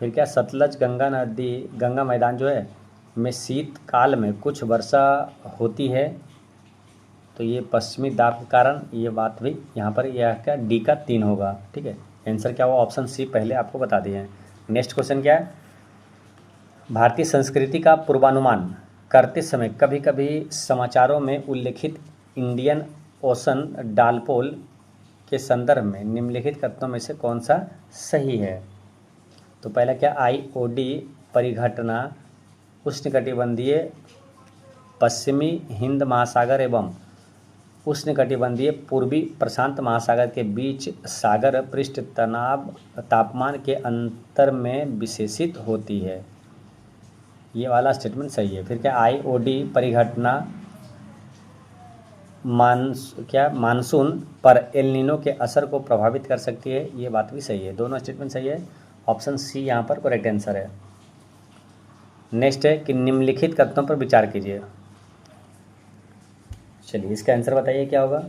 फिर क्या, सतलज गंगा नदी, गंगा मैदान जो है में शीतकाल में कुछ वर्षा होती है, तो ये पश्चिमी दाब के कारण, ये बात भी यहाँ पर यह क्या डी का 3 होगा। ठीक है, आंसर क्या हुआ, ऑप्शन सी पहले आपको बता दिए हैं। नेक्स्ट क्वेश्चन क्या है, भारतीय संस्कृति का पूर्वानुमान करते समय कभी कभी समाचारों में उल्लेखित इंडियन ओशन डालपोल के संदर्भ में निम्नलिखित कथनों में से कौन सा सही है। तो पहला क्या, IOD परिघटना उष्णकटिबंधीय पश्चिमी हिंद महासागर एवं उष्णकटिबंधीय पूर्वी प्रशांत महासागर के बीच सागर पृष्ठ तनाव तापमान के अंतर में विशेषित होती है। ये वाला स्टेटमेंट सही है। फिर क्या, IOD परिघटना मानसून पर एल नीनो के असर को प्रभावित कर सकती है, ये बात भी सही है। दोनों स्टेटमेंट सही है, ऑप्शन सी यहाँ पर करेक्ट आंसर है। नेक्स्ट है कि निम्नलिखित कथनों पर विचार कीजिए। चलिए इसका आंसर बताइए क्या होगा।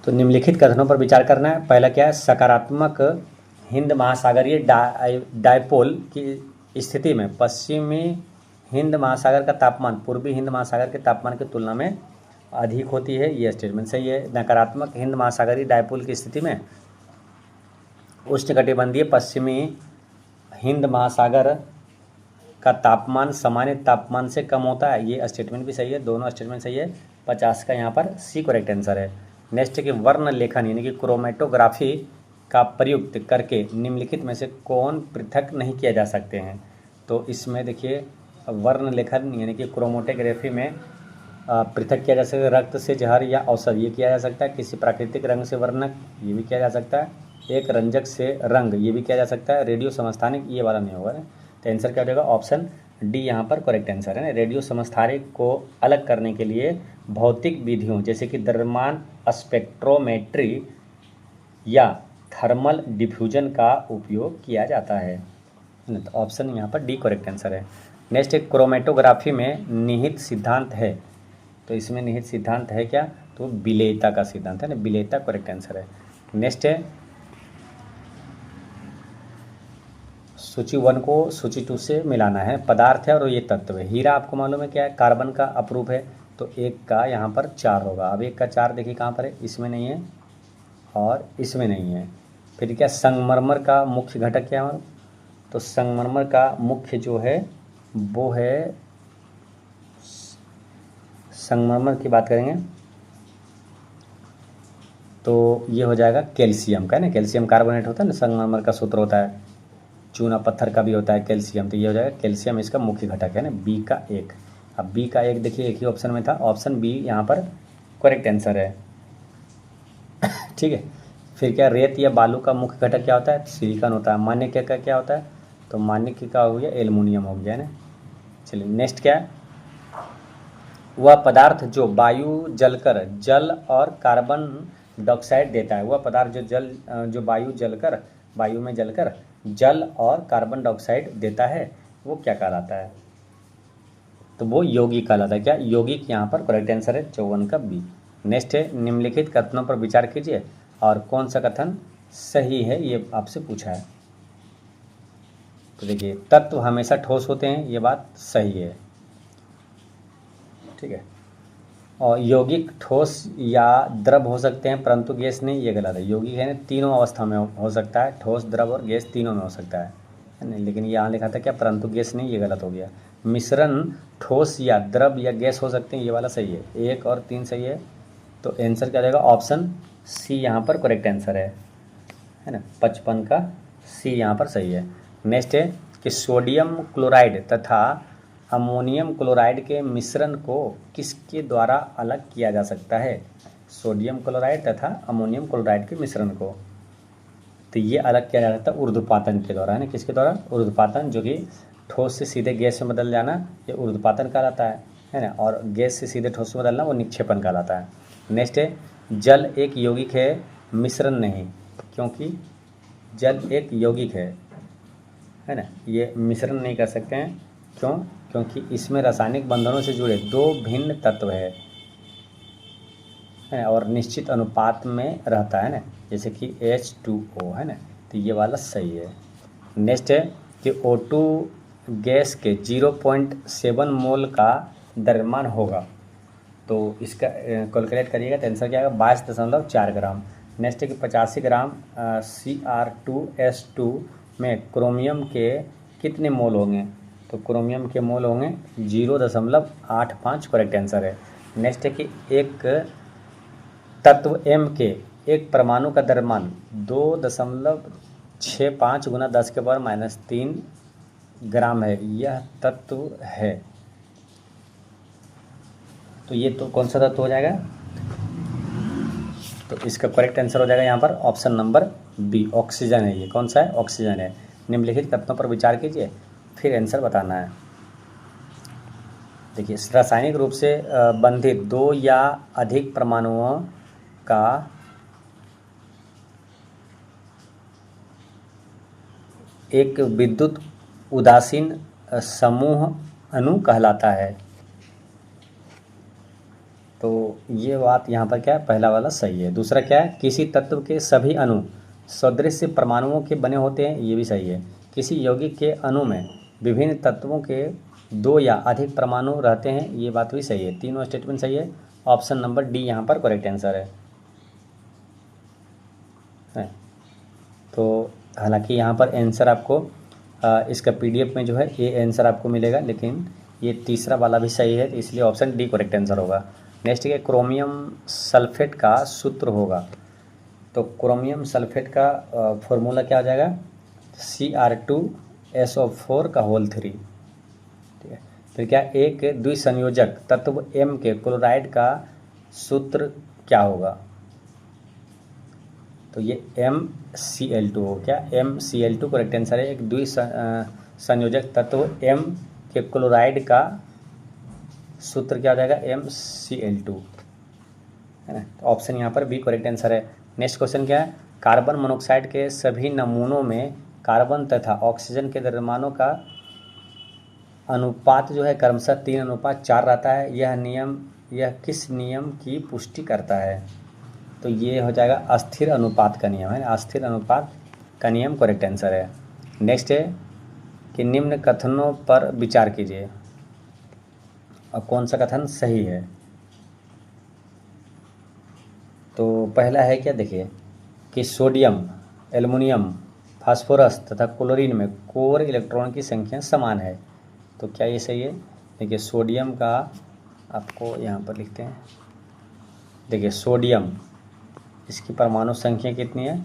तो निम्नलिखित कथनों पर विचार करना है। पहला क्या है, सकारात्मक हिंद महासागरीय डायपोल की स्थिति में पश्चिमी हिंद महासागर का तापमान पूर्वी हिंद महासागर के तापमान की तुलना में अधिक होती है, यह स्टेटमेंट सही है। नकारात्मक हिंद महासागरीय डायपोल की स्थिति में उष्णकटिबंधीय पश्चिमी हिंद महासागर का तापमान सामान्य तापमान से कम होता है, ये स्टेटमेंट भी सही है। दोनों स्टेटमेंट सही है। 50 का यहाँ पर सी करेक्ट आंसर है। नेक्स्ट है कि वर्ण लेखन यानी कि क्रोमेटोग्राफी का प्रयुक्त करके निम्नलिखित में से कौन पृथक नहीं किया जा सकते हैं। तो इसमें देखिए, वर्ण लेखन यानी कि क्रोमेटोग्राफी में पृथक किया जा सकता है रक्त से जहर या औषध, ये किया जा सकता है। किसी प्राकृतिक रंग से वर्णक, ये भी किया जा सकता है। एक रंजक से रंग, ये भी किया जा सकता है। रेडियो समस्थानिक, ये वाला नहीं होगा। तो आंसर क्या हो जाएगा, ऑप्शन डी यहाँ पर करेक्ट आंसर है ना। रेडियो समस्थानिक को अलग करने के लिए भौतिक विधियों जैसे कि द्रव्यमान स्पेक्ट्रोमेट्री या थर्मल डिफ्यूजन का उपयोग किया जाता है। तो ऑप्शन यहाँ पर डी करेक्ट आंसर है। नेक्स्ट एक क्रोमेटोग्राफी में निहित सिद्धांत है, तो इसमें निहित सिद्धांत है क्या, तो विलेयता का सिद्धांत है ना, विलेयता करेक्ट आंसर है। नेक्स्ट है सूची 1 को सूची 2 से मिलाना है। पदार्थ है और ये तत्व है। हीरा आपको मालूम है क्या है, कार्बन का अपरूप है, तो 1 का यहाँ पर 4 होगा। अब 1 का 4 देखिए कहाँ पर है, इसमें नहीं है और इसमें नहीं है। फिर क्या, संगमरमर का मुख्य घटक क्या है, तो संगमरमर का मुख्य जो है वो है, संगमरमर की बात करेंगे तो ये हो जाएगा कैल्शियम का, है ना। कैल्शियम कार्बोनेट होता है ना, संगमरमर का सूत्र होता है। चूना पत्थर का भी होता है कैल्शियम, तो ये हो जाएगा कैल्शियम इसका मुख्य घटक है ना, बी का 1। अब बी का 1 देखिए एक ही ऑप्शन में था, ऑप्शन बी यहाँ पर करेक्ट आंसर है। ठीक है। फिर क्या, रेत या बालू का मुख्य घटक क्या होता है, सिलिकॉन होता है। मान्यक का क्या होता है, तो मान्यक का हो गया एल्युमिनियम हो गया ना। चलिए नेक्स्ट क्या है, वह पदार्थ जो वायु जलकर जल और कार्बन डाइऑक्साइड देता है, वह पदार्थ जो वायु में जलकर जल और कार्बन डाइऑक्साइड देता है, वो क्या कहलाता है, तो वो यौगिक कहलाता है। क्या, यौगिक यहाँ पर करेक्ट आंसर है 54 का बी। नेक्स्ट है, निम्नलिखित कथनों पर विचार कीजिए और कौन सा कथन सही है, ये आपसे पूछा है। तो देखिए, तत्व हमेशा ठोस होते हैं, ये बात सही है। ठीक है। और यौगिक ठोस या द्रव हो सकते हैं परंतु गैस नहीं, ये गलत है। यौगिक है ना, तीनों अवस्था में हो सकता है, ठोस द्रव और गैस तीनों में हो सकता है नहीं, लेकिन यहाँ लिखा था क्या, परंतु गैस नहीं, ये गलत हो गया। मिश्रण ठोस या द्रव या गैस हो सकते हैं, ये वाला सही है। 1 और 3 सही है, तो आंसर क्या रहेगा, ऑप्शन सी यहाँ पर करेक्ट आंसर है ना। 55 का सी यहाँ पर सही है। नेक्स्ट है कि सोडियम क्लोराइड तथा अमोनियम क्लोराइड के मिश्रण को किसके द्वारा अलग किया जा सकता है। सोडियम क्लोराइड तथा अमोनियम क्लोराइड के मिश्रण को, तो ये अलग किया जा सकता है ऊर्ध्वपातन के द्वारा, है ना। किसके द्वारा, ऊर्ध्वपातन, जो कि ठोस से सीधे गैस में बदल जाना, ये ऊर्ध्वपातन कहलाता है ना। और गैस से सीधे ठोस में बदलना, वो निक्षेपण कहलाता है। नेक्स्ट है, जल एक यौगिक है, मिश्रण नहीं, क्योंकि जल एक यौगिक है ना, ये मिश्रण नहीं कर सकते हैं। क्यों, क्योंकि इसमें रासायनिक बंधनों से जुड़े 2 भिन्न तत्व है। है और निश्चित अनुपात में रहता है ना, जैसे कि H2O है ना, तो ये वाला सही है। नेक्स्ट है कि O2 गैस के 0.7 मोल का द्रव्यमान होगा, तो इसका कैलकुलेट करिएगा तो आंसर क्या आएगा 22.4 ग्राम। नेक्स्ट है कि 85 ग्राम Cr2S2 में क्रोमियम के कितने मोल होंगे, तो क्रोमियम के मोल होंगे 0.85, करेक्ट आंसर है। नेक्स्ट है कि एक तत्व M के एक परमाणु का द्रव्यमान 2.65 गुना 10⁻³ ग्राम है, यह तत्व है, तो ये तो कौन सा तत्व हो जाएगा, तो इसका करेक्ट आंसर हो जाएगा यहाँ पर ऑप्शन नंबर बी, ऑक्सीजन है। ये कौन सा है, ऑक्सीजन है। निम्नलिखित कथनों पर विचार कीजिए, फिर आंसर बताना है। देखिए, रासायनिक रूप से बंधित 2 या अधिक परमाणुओं का एक विद्युत उदासीन समूह अणु कहलाता है, तो ये बात यहाँ पर क्या है, पहला वाला सही है। दूसरा क्या है, किसी तत्व के सभी अणु सदृश परमाणुओं के बने होते हैं, ये भी सही है। किसी यौगिक के अणु में विभिन्न तत्वों के 2 या अधिक परमाणु रहते हैं, ये बात भी सही है। तीनों स्टेटमेंट सही है, ऑप्शन नंबर डी यहाँ पर करेक्ट आंसर है। तो हालांकि यहाँ पर आंसर आपको इसका PDF में जो है ये आंसर आपको मिलेगा, लेकिन ये तीसरा वाला भी सही है, तो इसलिए ऑप्शन डी करेक्ट आंसर होगा। नेक्स्ट है क्रोमियम सल्फेट का सूत्र होगा, तो क्रोमियम सल्फेट का फॉर्मूला क्या हो जाएगा, Cr2SO4 ठीक है। फिर क्या, एक द्विसंयोजक तत्व M के क्लोराइड का सूत्र क्या होगा, तो ये MCl2 हो, क्या MCl2 करेक्ट आंसर है। एक द्विसंयोजक तत्व M के क्लोराइड का सूत्र क्या हो जाएगा, MCl2 है ना, तो ऑप्शन यहाँ पर बी करेक्ट आंसर है। नेक्स्ट क्वेश्चन क्या है, कार्बन मोनोऑक्साइड के सभी नमूनों में कार्बन तथा ऑक्सीजन के द्रव्यमानों का अनुपात जो है क्रमशः 3:4 रहता है, यह किस नियम की पुष्टि करता है, तो ये हो जाएगा अस्थिर अनुपात का नियम है, अस्थिर अनुपात का नियम करेक्ट आंसर है। नेक्स्ट है कि निम्न कथनों पर विचार कीजिए और कौन सा कथन सही है, तो पहला है क्या, देखिए कि सोडियम, एल्युमिनियम, फास्फोरस तथा क्लोरीन में कोर इलेक्ट्रॉन की संख्या समान है, तो क्या ये सही है। देखिए सोडियम का आपको यहाँ पर लिखते हैं, देखिए सोडियम इसकी परमाणु संख्या कितनी है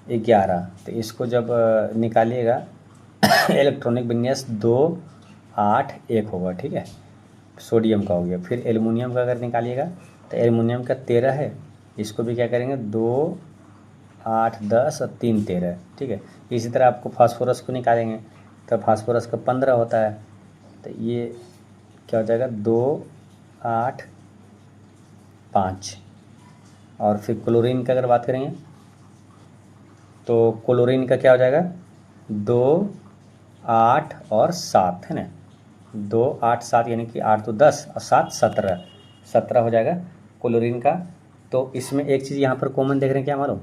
11, तो इसको जब निकालिएगा इलेक्ट्रॉनिक विन्यास 281 होगा, ठीक है, सोडियम का हो गया। फिर एल्युमिनियम का अगर निकालिएगा तो एल्युमिनियम का 13 है, इसको भी क्या करेंगे 2 8 10 और 3 13, ठीक है। इसी तरह आपको फास्फोरस को निकालेंगे तो फास्फोरस का 15 होता है, तो ये क्या हो जाएगा 2 8 5। और फिर क्लोरीन का अगर बात करेंगे तो क्लोरीन का क्या हो जाएगा 2 8 और 7 है ना, 2 8 7 यानी कि 8 तो 10 और 7 17 हो जाएगा क्लोरीन का। तो इसमें एक चीज़ यहाँ पर कॉमन देख रहे हैं क्या मालूम,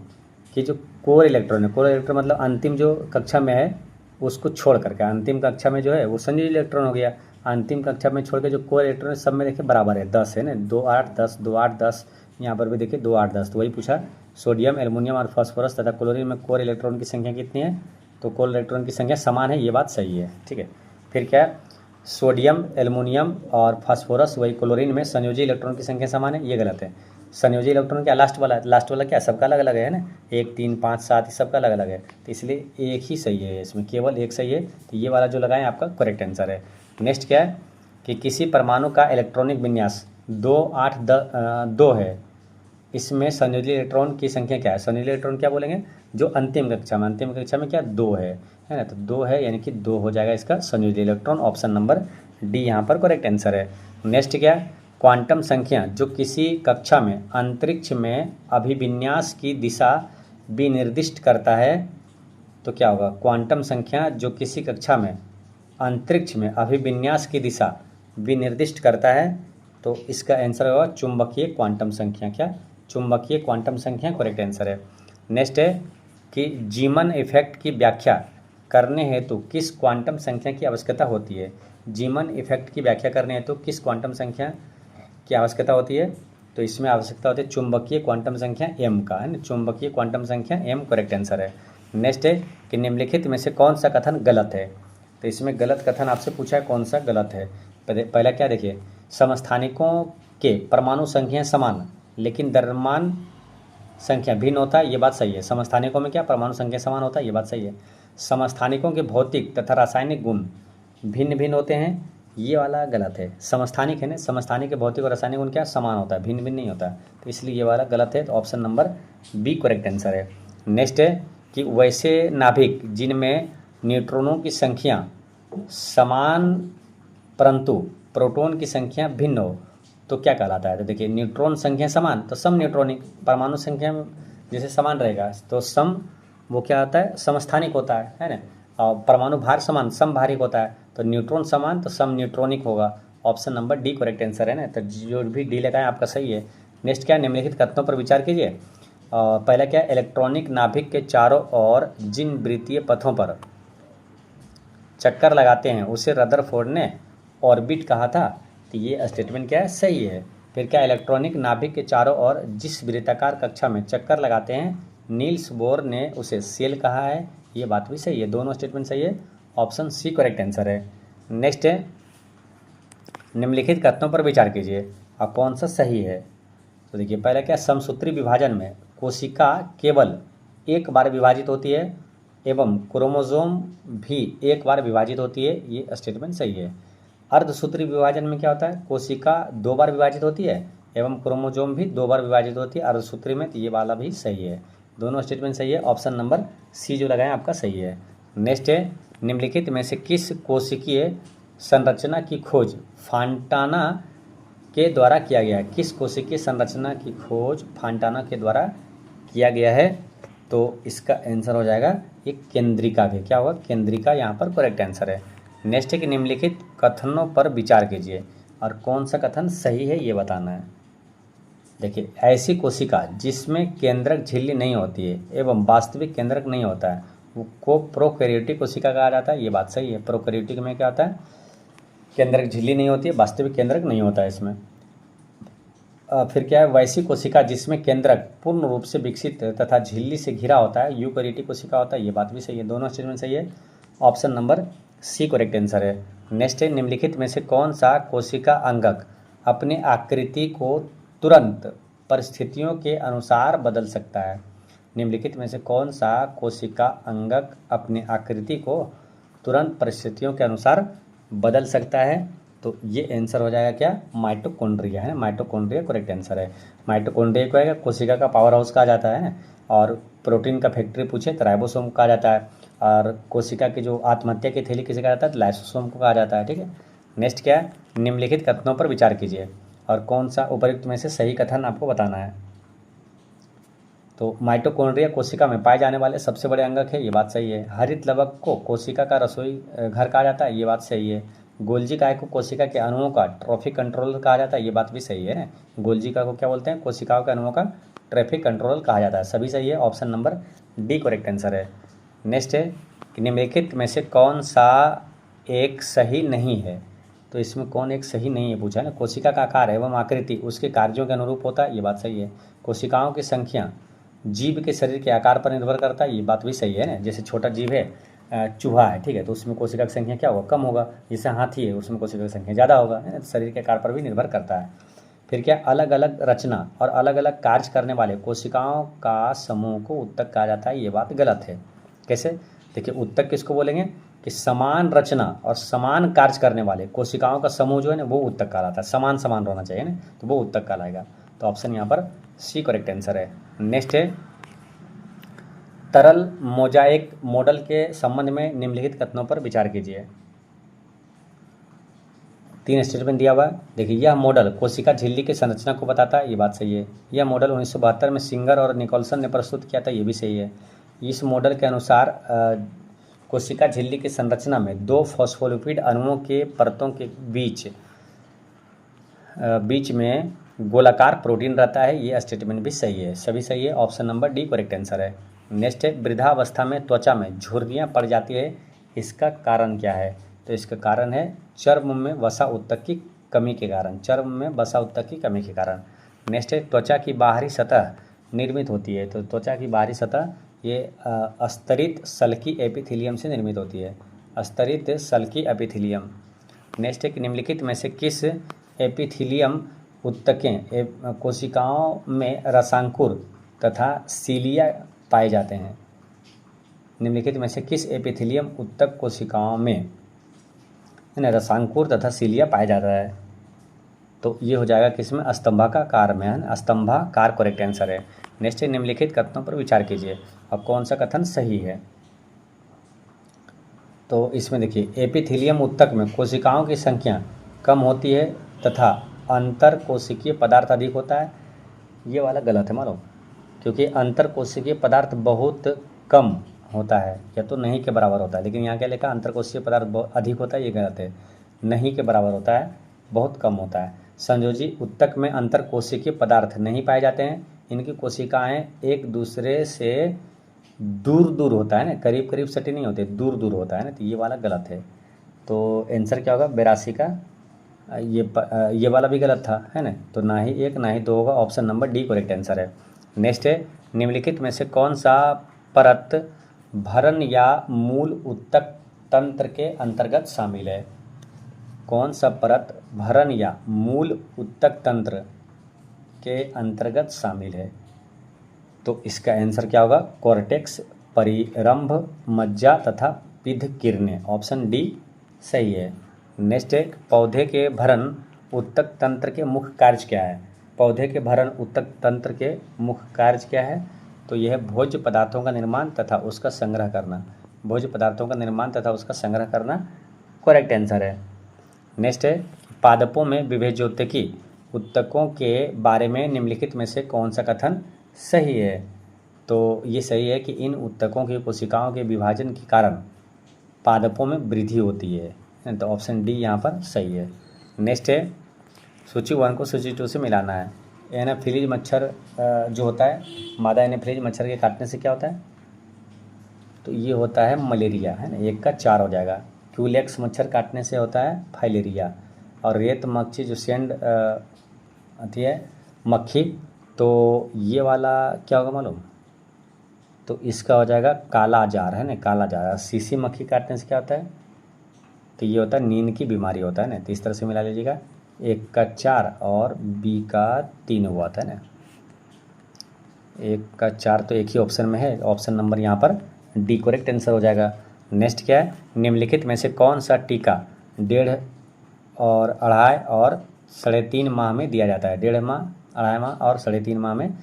कि जो कोर इलेक्ट्रॉन है, कोर इलेक्ट्रॉन मतलब अंतिम जो कक्षा में है उसको छोड़ करके, अंतिम कक्षा में जो है वो संयोजी इलेक्ट्रॉन हो गया, अंतिम कक्षा में छोड़ के जो कोर इलेक्ट्रॉन है सब में देखिए बराबर है 10 है ना, 2 8 10 2 8 10, यहाँ पर भी देखिए 2 8 10, तो वही पूछा सोडियम, एल्युमिनियम और फास्फोरस तथा क्लोरीन में कोर इलेक्ट्रॉन की संख्या कितनी है, तो कोर इलेक्ट्रॉन की संख्या समान है, ये बात सही है, ठीक है। फिर क्या है, सोडियम, एल्युमिनियम और फास्फोरस वही क्लोरीन में संयोजी इलेक्ट्रॉन की संख्या समान है, ये गलत है। संयोजी इलेक्ट्रॉन क्या, लास्ट वाला क्या, सबका अलग अलग है ना, 1 3 5 7 सबका अलग अलग है, तो इसलिए एक ही सही है, इसमें केवल एक सही है, तो ये वाला जो लगाएं आपका करेक्ट आंसर है। नेक्स्ट क्या है कि किसी परमाणु का इलेक्ट्रॉनिक विन्यास 2 8 2 है, इसमें संयोजी इलेक्ट्रॉन की संख्या क्या है, संयोजी इलेक्ट्रॉन क्या बोलेंगे, जो अंतिम कक्षा में क्या 2 है ना, तो 2 है यानी कि 2 हो जाएगा इसका संयोजी इलेक्ट्रॉन, ऑप्शन नंबर डी यहाँ पर करेक्ट आंसर है। नेक्स्ट क्या है, क्वांटम संख्या जो किसी कक्षा में अंतरिक्ष में अभिविन्यास की दिशा विनिर्दिष्ट करता है, तो क्या होगा, क्वांटम संख्या जो किसी कक्षा में अंतरिक्ष में अभिविन्यास की दिशा विनिर्दिष्ट करता है, तो इसका आंसर होगा चुंबकीय क्वांटम संख्या। क्या? चुंबकीय क्वांटम संख्या करेक्ट आंसर है। नेक्स्ट है कि जीमन इफेक्ट की व्याख्या करने हेतु किस क्वांटम संख्या की आवश्यकता होती है? जीमन इफेक्ट की व्याख्या करने हेतु किस क्वांटम संख्या की आवश्यकता होती है? तो इसमें आवश्यकता होती है चुंबकीय क्वांटम संख्या m का, है ना। चुंबकीय क्वांटम संख्या m करेक्ट आंसर है। नेक्स्ट है कि निम्नलिखित में से कौन सा कथन गलत है? तो इसमें गलत कथन आपसे पूछा है कौन सा गलत है। पहला क्या देखिए, समस्थानिकों के परमाणु संख्या समान लेकिन द्रव्यमान संख्या भिन्न होता है, ये बात सही है। समस्थानिकों में क्या परमाणु संख्या समान होता है, ये बात सही है। समस्थानिकों के भौतिक तथा रासायनिक गुण भिन्न भिन्न होते हैं, ये वाला गलत है। समस्थानिक है ना, समस्थानिक के भौतिक और रासायनिक गुण क्या समान होता है, भिन्न भिन्न नहीं होता, तो इसलिए ये वाला गलत है। तो option number B correct answer है। नेक्स्ट है कि वैसे नाभिक जिनमें न्यूट्रॉनों की संख्या समान परंतु प्रोटॉन की संख्या भिन्न हो तो क्या कहलाता है? तो देखिए, न्यूट्रॉन संख्या समान तो सम न्यूट्रॉनिक, परमाणु संख्या में जैसे समान रहेगा तो सम वो क्या होता है, समस्थानिक होता है ना। और परमाणु भार समान सम भारिक होता है, तो न्यूट्रॉन समान तो सम न्यूट्रॉनिक होगा। Option number D correct answer है ना। तो जो भी डी लगाए आपका सही है। नेक्स्ट क्या, निम्नलिखित कथनों पर विचार कीजिए। पहला क्या, इलेक्ट्रॉनिक नाभिक के चारों ओर जिन वृत्तीय पथों पर चक्कर लगाते हैं उसे रदरफोर्ड ने ऑर्बिट कहा था, तो ये स्टेटमेंट क्या है, सही है। फिर क्या, इलेक्ट्रॉनिक नाभिक के चारों ओर जिस वृत्ताकार कक्षा में चक्कर लगाते हैं नील्स बोर ने उसे सेल कहा है, ये बात भी सही है। दोनों स्टेटमेंट सही है। ऑप्शन सी करेक्ट आंसर है। नेक्स्ट है, निम्नलिखित कथनों पर विचार कीजिए अब कौन सा सही है। तो देखिए, पहला क्या, समसूत्री विभाजन में कोशिका केवल एक बार विभाजित होती है एवं क्रोमोसोम भी एक बार विभाजित होती है, ये स्टेटमेंट सही है। अर्धसूत्री विभाजन में क्या होता है, कोशिका 2 बार विभाजित होती है एवं क्रोमोसोम भी 2 बार विभाजित होती है अर्धसूत्री में, तो ये वाला भी सही है। दोनों स्टेटमेंट सही है। ऑप्शन नंबर सी जो लगाएं आपका सही है। नेक्स्ट है, निम्नलिखित में से किस कोशिकीय संरचना की खोज फांटाना के द्वारा किया गया है? किस कोशिकीय संरचना की खोज फांटाना के द्वारा किया गया है? तो इसका आंसर हो जाएगा ये केंद्रिका के, क्या होगा, केंद्रिका यहाँ पर करेक्ट आंसर है। नेक्स्ट है कि निम्नलिखित कथनों पर विचार कीजिए और कौन सा कथन सही है ये बताना है। देखिए, ऐसी कोशिका जिसमें केंद्रक झिल्ली नहीं होती है एवं वास्तविक केंद्रक नहीं होता है वो को प्रोकैरियोटिक कोशिका कहा जाता है, ये बात सही है। प्रोकैरियोटिक में क्या होता है, केंद्रक झिल्ली नहीं होती है, वास्तविक केंद्रक नहीं होता है इसमें। फिर क्या है, वैसी कोशिका जिसमें केंद्रक पूर्ण रूप से विकसित तथा झिल्ली से घिरा होता है यूकैरियोटिक कोशिका होता है, ये बात भी सही है। दोनों स्टेटमेंट सही है। Option number C correct answer है। नेक्स्ट है, निम्नलिखित में से कौन सा कोशिका अंगक अपने आकृति को तुरंत परिस्थितियों के अनुसार बदल सकता है? निम्नलिखित में से कौन सा कोशिका अंगक अपने आकृति को तुरंत परिस्थितियों के अनुसार बदल सकता है? तो ये आंसर हो जाएगा क्या, माइटोकॉन्ड्रिया, है ना। माइटोकॉन्ड्रिया करेक्ट आंसर है। माइटोकॉन्ड्रिया को है कोशिका का पावर हाउस कहा जाता है, और प्रोटीन का फैक्ट्री पूछे तो राइबोसोम कहा जाता है, और कोशिका की जो आत्महत्या की थैली किसे कहा जाता है, तो लाइसोसोम को कहा जाता है, ठीक है। नेक्स्ट क्या है, निम्नलिखित कथनों पर विचार कीजिए और कौन सा उपयुक्त में से सही कथन आपको बताना है। तो माइटोकॉन्ड्रिया कोशिका में पाए जाने वाले सबसे बड़े अंगक है, ये बात सही है। हरित लवक को कोशिका का रसोई घर कहा जाता है, ये बात सही है। गोल्जी काय को कोशिका के अणुओं का ट्रैफिक कंट्रोल कहा जाता है, ये बात भी सही है। गोल्जी काय को क्या बोलते हैं, कोशिकाओं के अणुओं का ट्रैफिक कंट्रोल कहा जाता है, सभी सही है। Option number D correct answer है। नेक्स्ट है, निम्नलिखित में से कौन सा एक सही नहीं है? तो इसमें कौन एक सही नहीं है पूछा है ना। कोशिका का आकार एवं आकृति उसके कार्यों के अनुरूप होता है, ये बात सही है। कोशिकाओं की संख्या जीव के शरीर के आकार पर निर्भर करता है, ये बात भी सही है ना। जैसे छोटा जीव है, चूहा है, ठीक है, तो उसमें कोशिका की संख्या क्या होगा, कम होगा। जैसे हाथी है, उसमें कोशिका की संख्या ज़्यादा होगा, है ना। शरीर के आकार पर भी निर्भर करता है। फिर क्या, अलग अलग रचना और अलग अलग कार्य करने वाले कोशिकाओं का समूह को उत्तक कहा जाता है, ये बात गलत है। कैसे, देखिए, उत्तक किसको बोलेंगे कि समान रचना और समान कार्य करने वाले कोशिकाओं का समूह जो है ना वो उत्तक कहलाता है। समान समान होना चाहिए ना, तो वो उत्तक कहलाएगा। तो ऑप्शन यहाँ पर सी करेक्ट आंसर है। नेक्स्ट है, तरल मोजाइक मॉडल के संबंध में निम्नलिखित कथनों पर विचार कीजिए। 3 स्टेटमेंट दिया हुआ है। देखिए, यह मॉडल कोशिका झिल्ली की संरचना को बताता है, ये बात सही है। यह मॉडल 1972 में सिंगर और निकोलसन ने प्रस्तुत किया था, ये भी सही है। इस मॉडल के अनुसार कोशिका झिल्ली की संरचना में 2 फॉस्फोलिपिड अणुओं के परतों के बीच बीच में गोलाकार प्रोटीन रहता है, ये स्टेटमेंट भी सही है, सभी सही है। Option number D correct answer है। नेक्स्ट है, वृद्धावस्था में त्वचा में झुर्रियाँ पड़ जाती है, इसका कारण क्या है? तो इसका कारण है चर्म में वसा ऊतक की कमी के कारण, चर्म में वसा ऊतक की कमी के कारण। नेक्स्ट है, त्वचा की बाहरी सतह निर्मित होती है, तो त्वचा की बाहरी सतह ये स्तरित सल्की एपिथेलियम से निर्मित होती है, स्तरित सल्की एपिथेलियम। नेक्स्ट है कि निम्नलिखित में से किस एपिथेलियम ऊतकें कोशिकाओं में रसांकुर तथा सीलिया पाए जाते हैं? निम्नलिखित में से किस एपिथेलियम ऊतक कोशिकाओं में रसांकुर तथा सीलिया पाया जाता है? तो ये हो जाएगा किसमें? स्तंभाकार में, है ना, स्तंभाकार करेक्ट आंसर है। नेक्स्ट है, निम्नलिखित कथनों पर विचार कीजिए, अब कौन सा कथन सही है? तो इसमें देखिए, एपिथेलियम ऊतक में कोशिकाओं की संख्या कम होती है तथा अंतर कोशिकीय पदार्थ अधिक होता है, ये वाला गलत है मालूम, क्योंकि अंतर कोशिकीय पदार्थ बहुत कम होता है या तो नहीं के बराबर होता है, लेकिन यहाँ क्या लिखा, अंतर कोशिकीय पदार्थ अधिक होता है, ये गलत है, नहीं के बराबर होता है, बहुत कम होता है। संयोजी ऊतक में अंतर कोशिकीय पदार्थ नहीं पाए जाते हैं, इनकी कोशिकाएं एक दूसरे से दूर दूर होता है ना, करीब करीब सटी नहीं होते, दूर दूर होता है ना, तो ये वाला गलत है। तो आंसर क्या होगा? 82 का ये वाला भी गलत था, है ना, तो ना ही एक ना ही दो होगा, option number D correct answer है। नेक्स्ट है, निम्नलिखित में से कौन सा परत भरण या मूल ऊतक तंत्र के अंतर्गत शामिल है? कौन सा परत भरण या मूल ऊतक तंत्र के अंतर्गत शामिल है? तो इसका आंसर क्या होगा? कॉर्टेक्स, परिरंभ, मज्जा तथा पिध किरणें, ऑप्शन डी सही है। नेक्स्ट है, पौधे के भरण ऊतक तंत्र के मुख्य कार्य क्या है? पौधे के भरण ऊतक तंत्र के मुख्य कार्य क्या है? तो यह है भोज्य पदार्थों का निर्माण तथा उसका संग्रह करना, भोज्य पदार्थों का निर्माण तथा उसका संग्रह करना करेक्ट आंसर है। नेक्स्ट है, पादपों में विभेजोत्तकी ऊतकों के बारे में निम्नलिखित में से कौन सा कथन सही है? तो ये सही है कि इन ऊतकों की कोशिकाओं के विभाजन के कारण पादपों में वृद्धि होती है, तो ऑप्शन डी यहाँ पर सही है। नेक्स्ट है, सूची 1 को सूची 2 से मिलाना है। एनाफिलीज मच्छर जो होता है, मादा एनाफिलीज मच्छर के काटने से क्या होता है? तो ये होता है मलेरिया, है ना, 1 का 4 हो जाएगा। क्यूलेक्स मच्छर काटने से होता है फाइलेरिया, और रेत मक्खी जो सेंड आती है मक्खी, तो ये वाला क्या होगा मालूम? तो इसका हो जाएगा काला जार, है ना, काला जार। सीसी मक्खी काटने से क्या होता है? तो ये होता है नींद की बीमारी होता है ना, तो इस तरह से मिला लीजिएगा, 1 का 4 और बी का 3 हुआ था ना, 1 का 4 तो एक ही ऑप्शन में है, ऑप्शन नंबर यहाँ पर डी करेक्ट आंसर हो जाएगा। नेक्स्ट क्या है, निम्नलिखित में से कौन सा टीका 1.5 और 2.5 और 3.5 माह में दिया जाता है? 1.5 माह, 2.5 माह और 3.5 माह में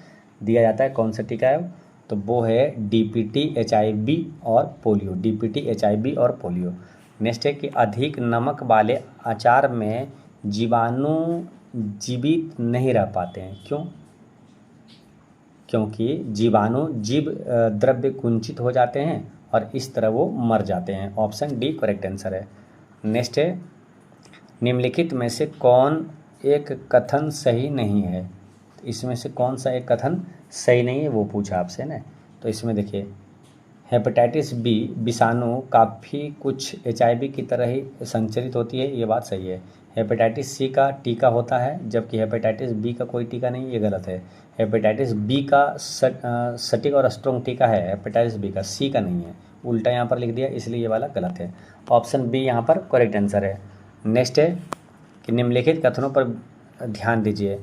दिया जाता है, कौन सा टीका है? तो वो है डीपीटी, HIV और पोलियो, डीपीटी, HIV और पोलियो। नेक्स्ट है कि अधिक नमक वाले अचार में जीवाणु जीवित नहीं रह पाते हैं, क्यों? क्योंकि जीवाणु जीव द्रव्य कुंचित हो जाते हैं और इस तरह वो मर जाते हैं, ऑप्शन डी करेक्ट आंसर है। नेक्स्ट है, निम्नलिखित में से कौन एक कथन सही नहीं है? इसमें से कौन सा एक कथन सही नहीं है वो पूछा आपसे ना, तो इसमें देखिए, हेपेटाइटिस बी विषाणु काफ़ी कुछ HIV की तरह ही संचरित होती है, ये बात सही है। हेपेटाइटिस C का टीका होता है, जबकि हेपेटाइटिस B का कोई टीका नहीं, ये गलत है। हेपेटाइटिस B का सटीक और स्ट्रॉन्ग टीका है, हेपेटाइटिस B का, C का नहीं है, उल्टा यहाँ पर लिख दिया, इसलिए ये वाला गलत है, ऑप्शन बी यहाँ पर करेक्ट आंसर है। नेक्स्ट है कि निम्नलिखित कथनों पर ध्यान दीजिए,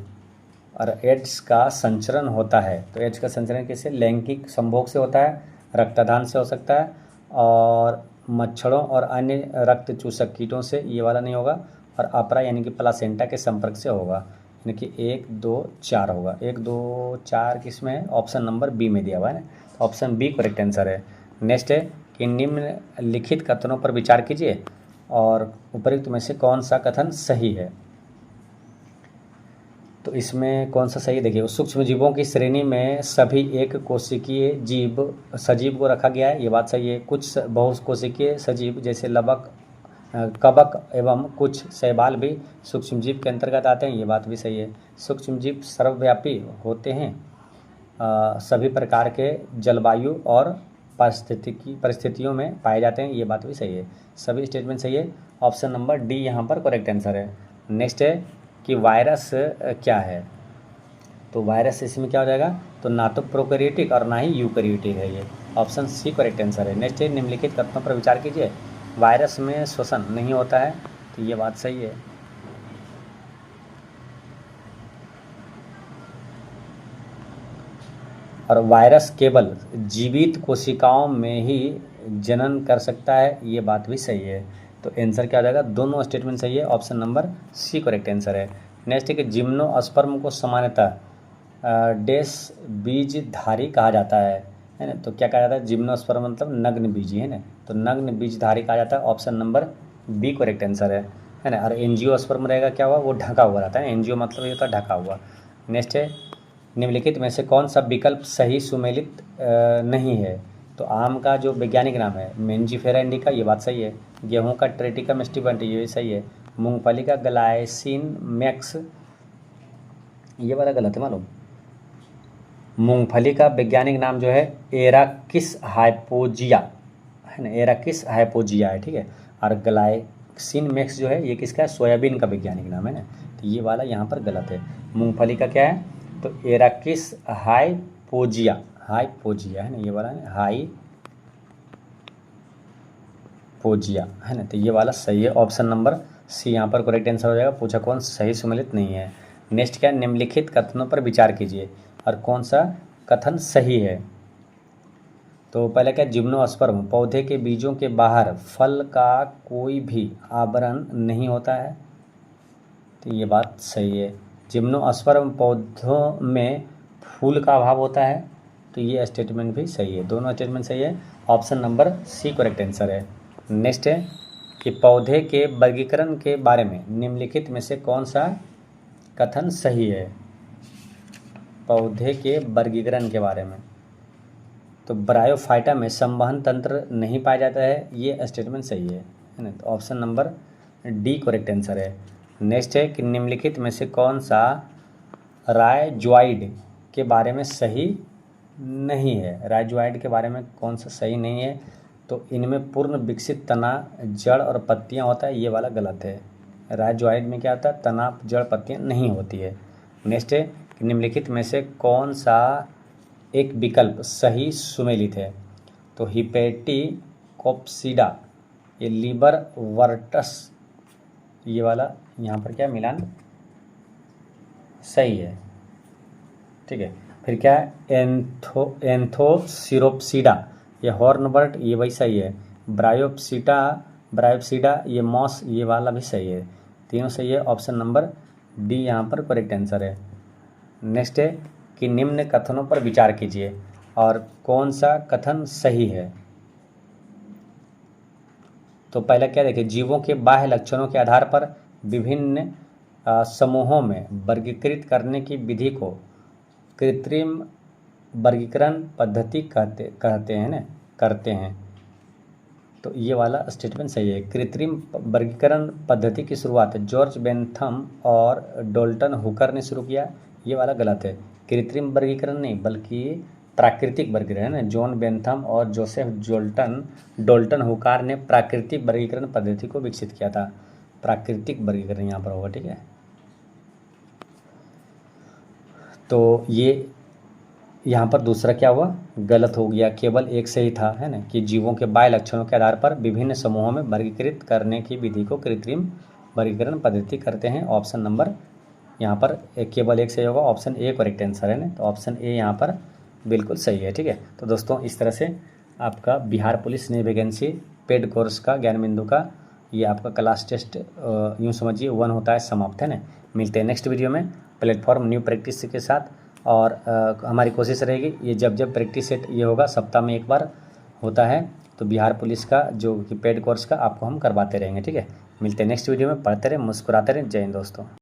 और एड्स का संचरण होता है, तो एड्स का संचरण कैसे? लैंगिक संभोग से होता है, रक्तदान से हो सकता है, और मच्छरों और अन्य रक्त चूसक कीटों से, ये वाला नहीं होगा, और अपरा यानी कि प्लासेंटा के संपर्क से होगा, यानी कि 1, 2, 4 होगा। 1, 2, 4 किस में है? ऑप्शन नंबर बी में दिया हुआ है ना, ऑप्शन बी करेक्ट आंसर है। नेक्स्ट है कि निम्नलिखित कथनों पर विचार कीजिए और उपयुक्त में से कौन सा कथन सही है? तो इसमें कौन सा सही? देखिए, सूक्ष्म जीवों की श्रेणी में सभी एक कोशिकीय जीव सजीव को रखा गया है, ये बात सही है। कुछ बहुकोशिकीय सजीव जैसे लवक कवक एवं कुछ शैवाल भी सूक्ष्मजीव के अंतर्गत आते हैं, ये बात भी सही है। सूक्ष्मजीव सर्वव्यापी होते हैं, सभी प्रकार के जलवायु और परिस्थितियों में पाए जाते हैं, ये बात भी सही है। सभी स्टेटमेंट सही है। ऑप्शन नंबर डी यहाँ पर करेक्ट आंसर है। नेक्स्ट है कि वायरस क्या है, तो वायरस इसमें क्या हो जाएगा, तो ना तो प्रोकैरियोटिक और ना ही यूकैरियोटिक है, ये ऑप्शन सी करेक्ट आंसर है। नेक्स्ट है निम्नलिखित कथनों पर विचार कीजिए। वायरस में श्वसन नहीं होता है, तो ये बात सही है। और वायरस केवल जीवित कोशिकाओं में ही जनन कर सकता है, ये बात भी सही है। तो आंसर क्या हो जाएगा, दोनों स्टेटमेंट सही है, option number C correct answer है। नेक्स्ट है कि जिम्नोस्पर्म को सामान्यतः डेस बीजधारी कहा जाता है ना, तो क्या कहा जाता है, जिम्नोस्पर्म मतलब नग्न बीजी है ना, तो नग्न बीजधारी कहा जाता है, option number B correct answer है ना। और एंजियोस्पर्म रहेगा क्या हुआ, वो ढका हुआ रहता है, एंजियो मतलब ये होता है ढका हुआ। नेक्स्ट है निम्नलिखित में से कौन सा विकल्प सही सुमेलित नहीं है, तो आम का जो वैज्ञानिक नाम है मेंजीफेरा इंडिका, ये बात सही है। गेहूं का ट्रेटिकम स्टीबेंट, ये भी सही है। मूंगफली का ग्लाइसिन मैक्स, ये वाला गलत है मालूम। मूंगफली का वैज्ञानिक नाम जो है एराकिस हाइपोजिया है ना, एराकिस हाइपोजिया है, ठीक है। और ग्लाइसिन मैक्स जो है ये किसका है, सोयाबीन का वैज्ञानिक नाम है ना, तो ये वाला यहाँ पर गलत है। मूंगफली का क्या है, तो एराकिस हाइपोजिया है ना, ये वाला है हाइपोजिया है ना, तो ये वाला सही है, ऑप्शन नंबर सी यहाँ पर करेक्ट आंसर हो जाएगा। पूछा कौन सही सुमेलित नहीं है। नेक्स्ट क्या है, निम्नलिखित कथनों पर विचार कीजिए और कौन सा कथन सही है। तो पहले क्या, जिम्नोस्पर्म पौधे के बीजों के बाहर फल का कोई भी आवरण नहीं होता है, तो ये बात सही है। जिम्नोस्पर्म पौधों में फूल का अभाव होता है, तो ये स्टेटमेंट भी सही है, दोनों स्टेटमेंट सही है, option number C correct answer है। नेक्स्ट है कि पौधे के वर्गीकरण के बारे में निम्नलिखित में से कौन सा कथन सही है। पौधे के वर्गीकरण के बारे में, तो ब्रायोफाइटा में संवहन तंत्र नहीं पाया जाता है, ये स्टेटमेंट सही है ना, तो option number D correct answer है। नेक्स्ट है कि निम्नलिखित में से कौन सा राइजोइड के बारे में सही नहीं है। राइजोइड के बारे में कौन सा सही नहीं है, तो इनमें पूर्ण विकसित तना, जड़ और पत्तियां होता है, ये वाला गलत है। राइजोइड में क्या होता है, तना, जड़, पत्तियां नहीं होती है। नेक्स्ट है कि निम्नलिखित में से कौन सा एक विकल्प सही सुमेलित है, तो हिपेटिकोप्सिडा, ये लीबर वर्टस, ये वाला यहाँ पर क्या मिलान सही है, ठीक है। फिर क्या है, एंथोसिरोप्सिडा, ये हॉर्नबर्ट, ये वही सही है। ब्रायोप्सिडा ये मॉस, ये वाला भी सही है, तीनों सही है, ऑप्शन नंबर डी यहाँ पर करेक्ट आंसर है। नेक्स्ट है कि निम्न कथनों पर विचार कीजिए और कौन सा कथन सही है। तो पहला क्या देखिए, जीवों के बाह्य लक्षणों के आधार पर विभिन्न समूहों में वर्गीकृत करने की विधि को कृत्रिम वर्गीकरण पद्धति करते हैं, तो ये वाला स्टेटमेंट सही है। कृत्रिम वर्गीकरण पद्धति की शुरुआत जॉर्ज बेंथम और डोल्टन हुकर ने शुरू किया, ये वाला गलत है। कृत्रिम वर्गीकरण नहीं बल्कि प्राकृतिक वर्गीकरण है ना, जॉन बेंथम और जोसेफ डोल्टन हुकार ने प्राकृतिक वर्गीकरण पद्धति को विकसित किया था। प्राकृतिक वर्गीकरण यहाँ पर होगा, ठीक है। तो ये यहाँ पर दूसरा क्या हुआ, गलत हो गया, केवल एक सही था, है ना, कि जीवों के बाह्य लक्षणों के आधार पर विभिन्न समूहों में वर्गीकृत करने की विधि को कृत्रिम वर्गीकरण पद्धति करते हैं, ऑप्शन नंबर यहाँ पर केवल एक सही होगा, ऑप्शन ए करेक्ट आंसर है ना, तो ऑप्शन ए यहाँ पर बिल्कुल सही है, ठीक है। तो दोस्तों इस तरह से आपका बिहार पुलिस नई वैकेंसी पेड कोर्स का ज्ञान बिंदु का ये आपका क्लास टेस्ट यूँ समझिए 1 होता है समाप्त, है ना। मिलते हैं नेक्स्ट वीडियो में प्लेटफॉर्म न्यू प्रैक्टिस के साथ, और हमारी कोशिश रहेगी ये जब प्रैक्टिस सेट ये होगा सप्ताह में एक बार होता है, तो बिहार पुलिस का जो कि पेड कोर्स का आपको हम करवाते रहेंगे, ठीक है। मिलते हैं नेक्स्ट वीडियो में, पढ़ते रहें, मुस्कुराते रहें। जय हिंद दोस्तों।